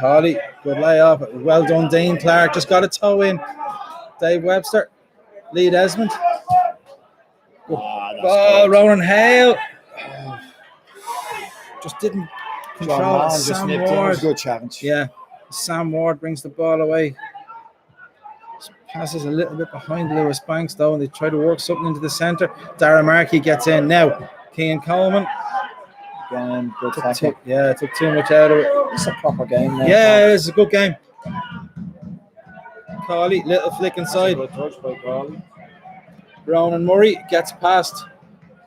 Cawley, good layoff. Well done, Dean Clark. Just got a toe in. Dave Webster. Lee Desmond. Oh, Ronan Hale. Just didn't control it. Sam Ward. Good challenge. Yeah, Sam Ward brings the ball away. Passes a little bit behind Lewis Banks though, and they try to work something into the centre. Darren Markey gets in now. Keane Coleman. Again, good Took tackle. took too much out of it. It's a proper game now. Yeah, it is a good game. Cawley, little flick inside. Good touch by Cawley. Ronan Murray gets past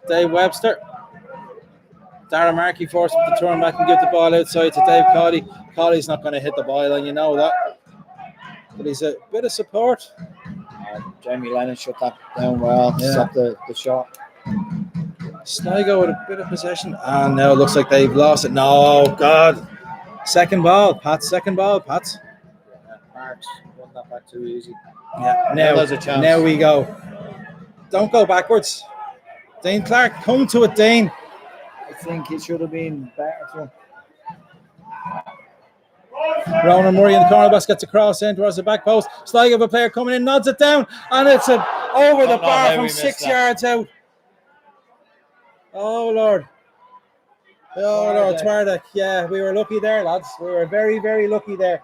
Dave Webster. Darren Markey forced him to turn back and give the ball outside to Dave Cawley. Cawley's not going to hit the ball, and you know that. But he's a bit of support. Jamie Lennon shut that down well. Yeah. Stopped the shot. Sligo with a bit of possession. And now it looks like they've lost it. No, God. Second ball, Pats. Second ball, Pats. Parks won that back too easy. Yeah. Now there's a chance. Now we go. Don't go backwards. Dean Clark, come to it, Dean. I think it should have been better for him. Ronan Murray in the corner box gets a cross in towards the back post. Sligo have a player coming in, nods it down, and it's over the bar how from we 6 missed that. yards out. Oh, Lord. Oh, Lord, Twardek. Yeah, we were lucky there, lads. We were very, very lucky there.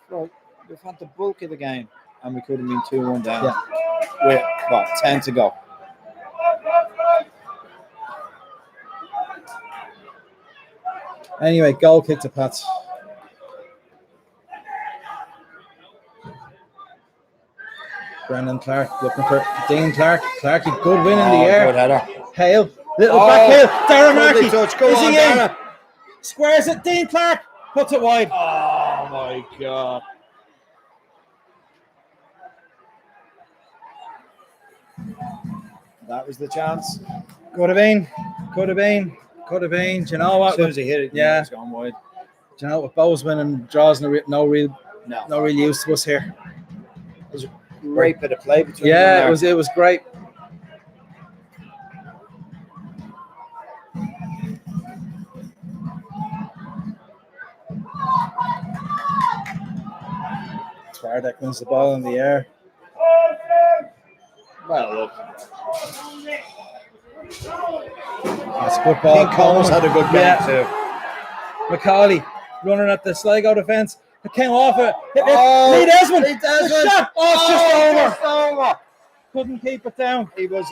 Right, we've had the bulk of the game, and we could have been 2-1 down. Yeah. With, 10 to go. Anyway, goal kick to Pats. Brendan Clark looking for Dean Clark. Clarky, good win in the air. Good header. Hale, little back Hale. Darren Lovely Markey. touch. Go Is on, he in? Darren. Squares it. Dean Clark puts it wide. Oh, my God. That was the chance. Could have been. Could have been. Could have been. Do you know what? As soon as he hit it, Yeah. it's gone wide. Do you know what? Bows winning draws no real No. use to us here. Great bit of play between Yeah, them it was great. Twardek wins the ball in the air. Well, look, That's a good ball. King Coleman's had a good game too. Macaulay running at the Sligo defence. It came off it. Oh, Lee Desmond. Lee Desmond. The shot. Oh, it's Just just over. over. Couldn't keep it down. He was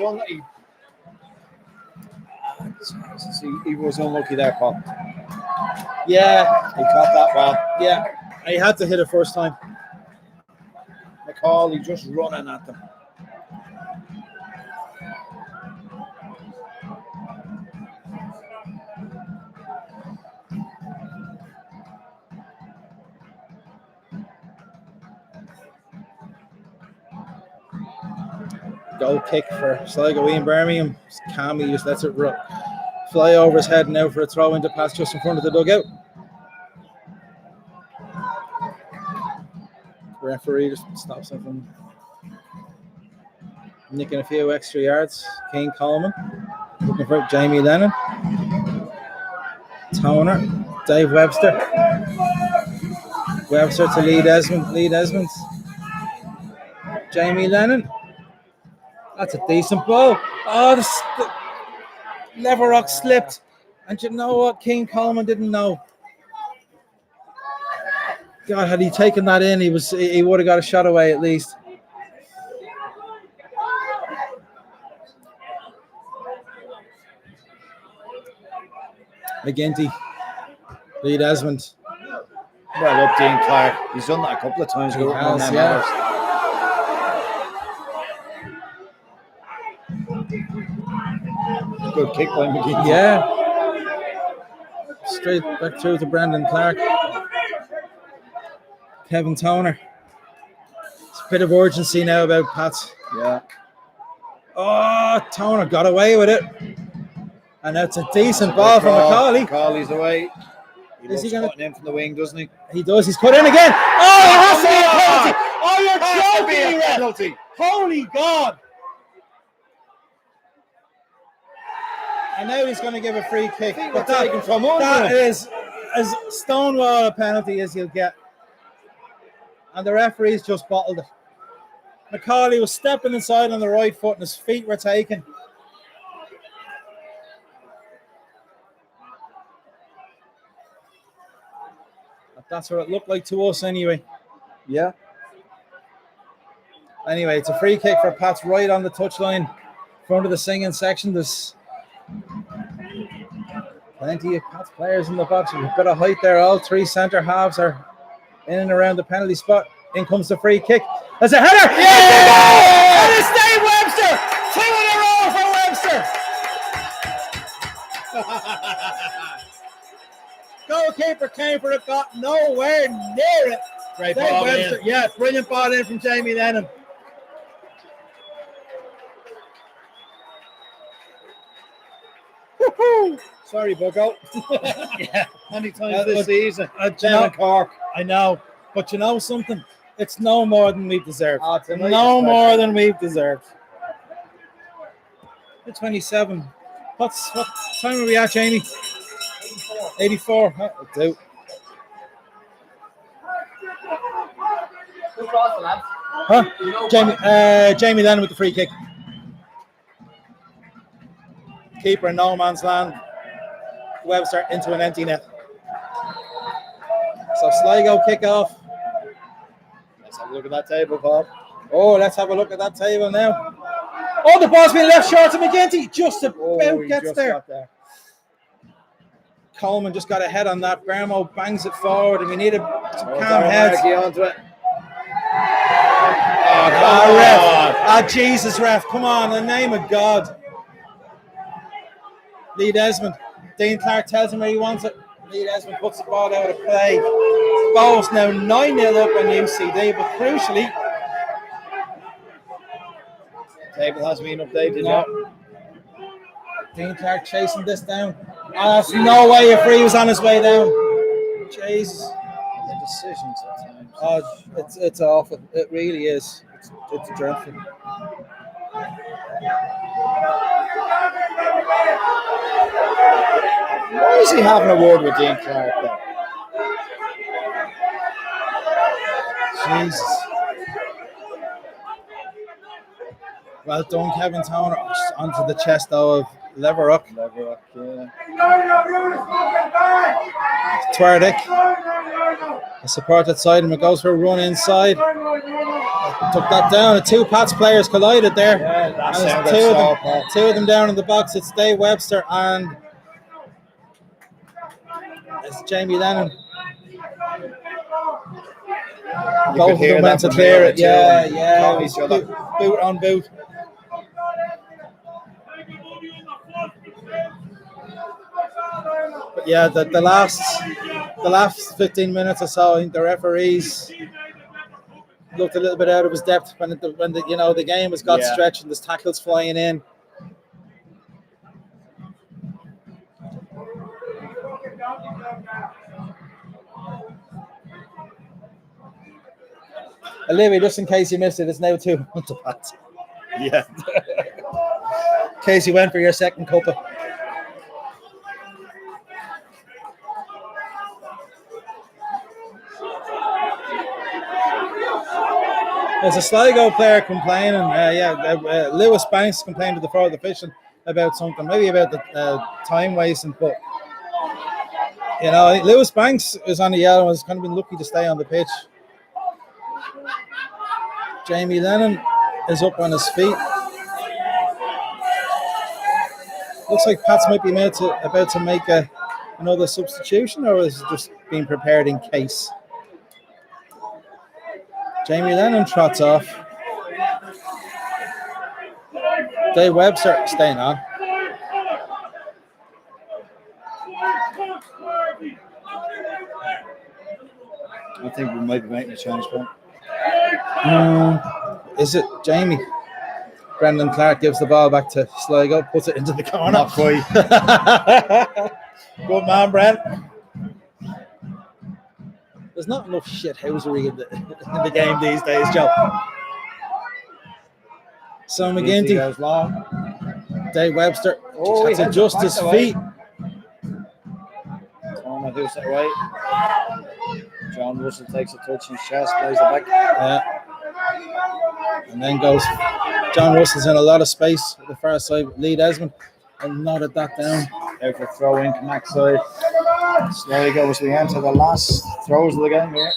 unlucky there, Paul. Yeah, He caught that well. yeah. He had to hit it first time. Macaulay just running at them. Goal kick for Sligo in Birmingham. Cammy just lets it fly over his head now for a throw into pass just in front of the dugout. Referee just stops him from nicking a few extra yards. Kane Coleman looking for Jamie Lennon. Toner. Dave Webster. Webster to Lee Desmond. Lee Desmond. Jamie Lennon. That's a decent ball. Oh, the Leverock slipped. And you know what? King Coleman didn't know. God, had he taken that in, he would have got a shot away at least. McGinty. Lee Desmond. Well, up Dean Clark. He's done that a couple of times. He has, yeah. Good kick by McGinty. Yeah. Straight back through to Brendan Clark. Kevin Toner. It's a bit of urgency now about Pats. Yeah. Oh, Toner got away with it. And that's a decent ball from Macaulay. Macaulay's away. He Is loves he gonna- cutting in from the wing, doesn't he? He does. He's cut in again. Oh, it has to be a penalty. Oh, you're joking me, ref. penalty. Holy God. And now he's going to give a free kick. But taken from under that him. is as stonewall a penalty as you'll get. And the referee's just bottled it. Macaulay was stepping inside on the right foot and his feet were taken. That's what it looked like to us anyway. Yeah. Anyway, it's a free kick for Pats right on the touchline, in front of the singing section. There's plenty of Pats players in the box with a bit of height there. All three centre halves are in and around the penalty spot. In comes the free kick. There's a header! Yeah! And it's Dave Webster! 2 in a row for Webster! Goalkeeper came for it, got nowhere near it. Great Dave ball Webster, in. yeah, brilliant ball in from Jamie Lennon. Woohoo! Sorry, Buggo. Yeah. Many times Uh, this but- season. you Down know- in Cork. I know, but you know something? It's no more than we've deserved. Tonight No especially. more than we've deserved. The 27. What time are we at, Jamie? 84. That'll do. Who crossed the lads? Huh? Jamie Lennon with the free kick. Keeper in no man's land. Webster into an empty net. So Sligo kick off. Let's have a look at that table, Paul. Oh, let's have a look at that table now. Oh, the ball's been left short to McGinty. Just about He gets just there. got there. Coleman just got a head on that. Bermo bangs it forward, and we needed some calm Darren heads. Markey onto it. Ah, ref. Ah, Jesus, ref. Come on, in the name of God. Lee Desmond. Dean Clark tells him where he wants it. Lee Desmond puts the ball out of play. Ball's now 9-0 up on UCD, but crucially, Table has been updated. no. Dean Clark chasing this down. There's no way a free was on his way down. Jesus. The decisions at times. Oh, it's awful. It really is. It's dreadful. Why is he having a word with Dean Clark though? Jesus. Well done, Kevin Toner. Onto the chest though of Leverock. Leverock, yeah. Twardick. The supported side and it goes for a run inside. Took that down. The two Pats players collided there. Yeah, And there's two of them down in the box. It's Dave Webster and it's Jamie Lennon. Both of them went to clear it. Yeah. It was boot on boot. But yeah, the last 15 minutes or so, I think the referees looked a little bit out of his depth when the game has got stretched and there's tackles flying in. Olivia, just in case you missed it, it's now 2-1 to Pats. Yeah. In case you went for your second cuppa. There's a Sligo player complaining. Lewis Banks complained to the Fraud Official about something, maybe about the time wasting. But Lewis Banks is on the yellow and has kind of been lucky to stay on the pitch. Jamie Lennon is up on his feet. Looks like Pats might be about to make another substitution, or is it just being prepared in case? Jamie Lennon trots off. Dave Webster staying on. I think we might be making a change point. Is it Jamie? Brendan Clark gives the ball back to Sligo, puts it into the corner. Not quite. Good man, Brent. There's not enough shithousery in the game these days, Joe. So McGinty goes long. Dave Webster Oh, just adjust his feet. Tony who's it away. John Russell takes a touch in his chest, plays the back. Yeah. And then goes John Russell's in a lot of space at the far side with Lee Desmond and nodded that down. Out for throw in Mac side. Sligo was the end to the last throws of the game here.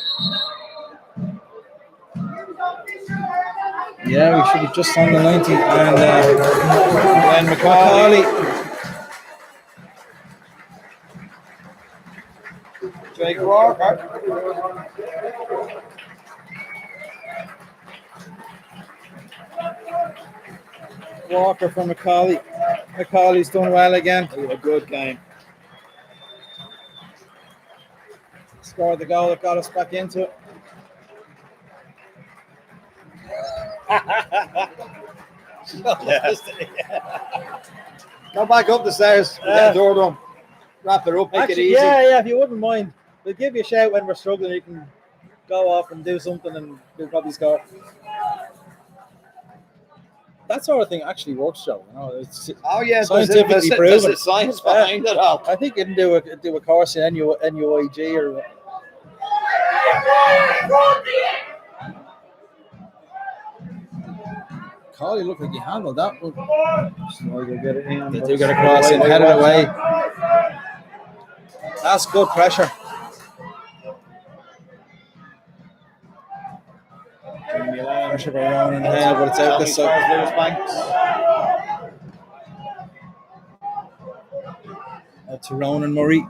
Yeah, we should have just on the 90 and Glenn McCauley. Jake Walker. Walker for McCauley. McCauley's done well again. A good game. Scored the goal that got us back into it. Go back up the stairs. Get the door done. Wrap it up. Make it easy. Yeah, if you wouldn't mind. We'll give you a shout when we're struggling. You can go off and do something and we'll probably score. That sort of thing actually works, Joe. It's scientifically proven. There's science behind it all. I think you can do a course in NUIG or. Collie looked like he handled that one. Get it in. They do get a cross in, headed away. That's good pressure. Pressure by Ronan there, but it's out this side. Out to Ronan Murray.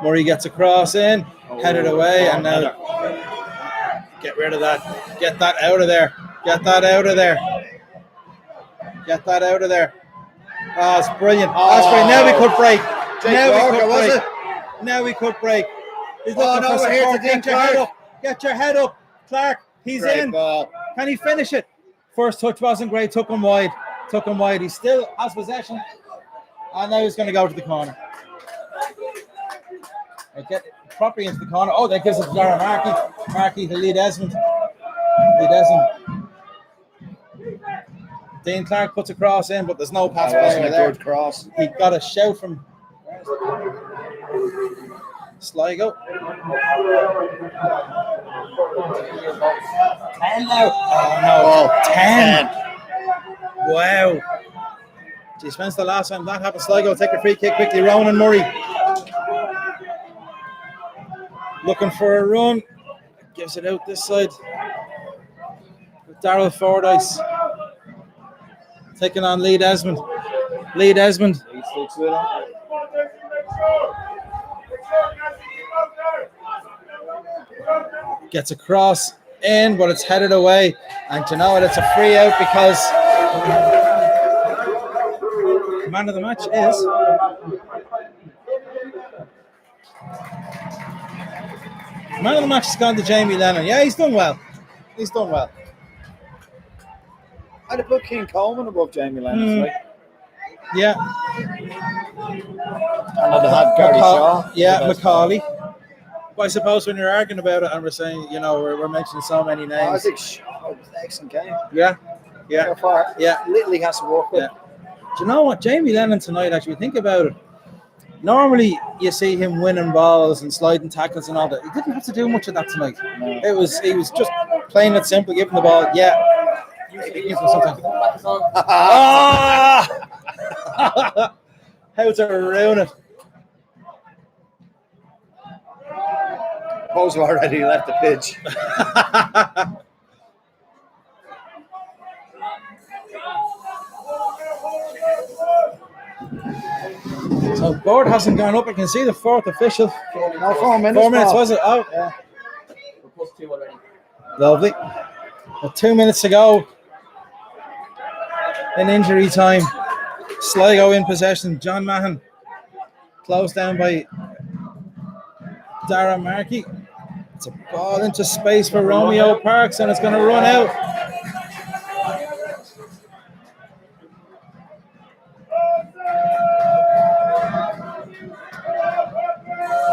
Murray gets a cross in, headed away, and now get rid of that. Get that out of there. Get that out of there. Get that out of there. Oh, it's brilliant. That's brilliant. Now we could break. Now we could break. He's looking for support. Get your head up. Get your head up. Clark, he's Great in. Ball. Can he finish it? First touch wasn't great. Took him wide. He still has possession. And now he's going to go to the corner. They get properly into the corner. Oh, that gives it to Dara Markey. Markey to Lee Desmond. Dean Clark puts a cross in, but there's no pass That wasn't player a there. good cross. He got a shout from Sligo. 10 now. Oh no, 10. Wow. Geez, when's the last time that happened? Sligo take a free kick quickly. Ronan Murray looking for a run. Gives it out this side. Darrell Fordyce taking on Lee Desmond. He sticks with him. Gets a cross in, but it's headed away. And you know what? It's a free out because man of the match is has gone to Jamie Lennon. Yeah, he's done well. I'd have put King Coleman above Jamie Lennon. Right? Yeah. And I'd have had Gary Shaw. Yeah, Macaulay. But I suppose when you're arguing about it and we're saying, you know, we're mentioning so many I names. think Shaw was an excellent game. Yeah. So far, little he has to work with. Yeah. Do you know what? Jamie Lennon tonight, actually, think about it. Normally, you see him winning balls and sliding tackles and all that. He didn't have to do much of that tonight. No. He was just playing it simple, giving the ball. Yeah. Give him something. How to ruin it. Bo's already left the pitch. So board hasn't gone up. I can see the fourth official. No, 4 minutes. 4 minutes, was it? Oh, yeah. We're +2 already. Lovely. 2 minutes to go in injury time. Sligo in possession. John Mahon closed down by Dara Markey. It's a ball into space for Romeo Parks, and it's going to run out.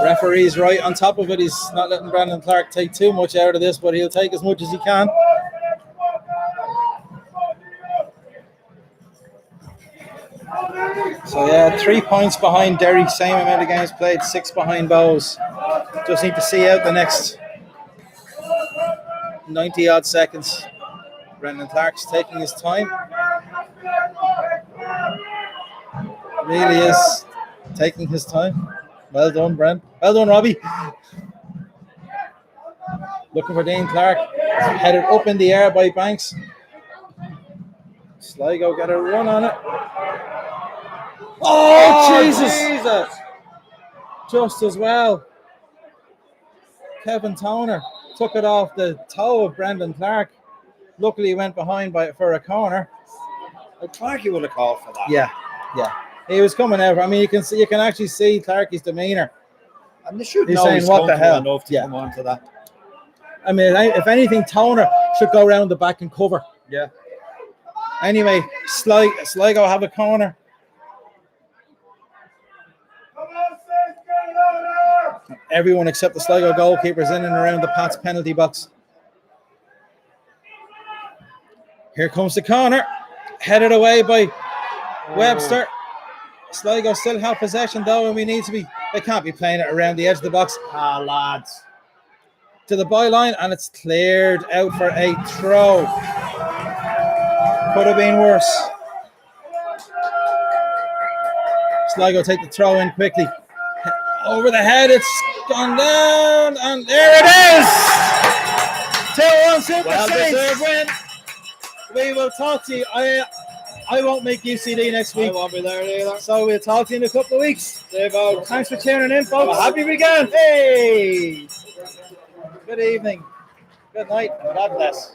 Referee's right on top of it. He's not letting Brandon Clark take too much out of this, but he'll take as much as he can. So yeah, 3 points behind Derry, same amount of games played, 6 behind Bows. Just need to see out the next 90 odd seconds. Brendan Clark's taking his time. Really is taking his time. Well done, Brent. Well done, Robbie. Looking for Dean Clark. Headed up in the air by Banks. Sligo got a run on it. Oh, Jesus. Just as well. Kevin Toner took it off the toe of Brendan Clark. Luckily, he went behind for a corner. Clark, you would have called for that. Yeah. He was coming over. I mean, you can actually see Clarkie's demeanour. And they should He's know saying, he's what the hell? enough to come on to that. I mean, if anything, Toner should go around the back and cover. Yeah. Anyway, Sligo have a corner. Everyone except the Sligo goalkeepers in and around the Pats penalty box. Here comes the corner. Headed away by Webster. Sligo still have possession though, and they can't be playing it around the edge of the box. Lads. To the byline, and it's cleared out for a throw. Could have been worse. Sligo take the throw in quickly. Over the head, it's gone down, and there it is! 2-1 Super Saints win. We will talk to you. I won't make UCD next week. I won't be there either. So we'll talk to you in a couple of weeks. There you go. Thanks for tuning in, folks. Have a happy weekend. Hey! Good evening. Good night. God bless.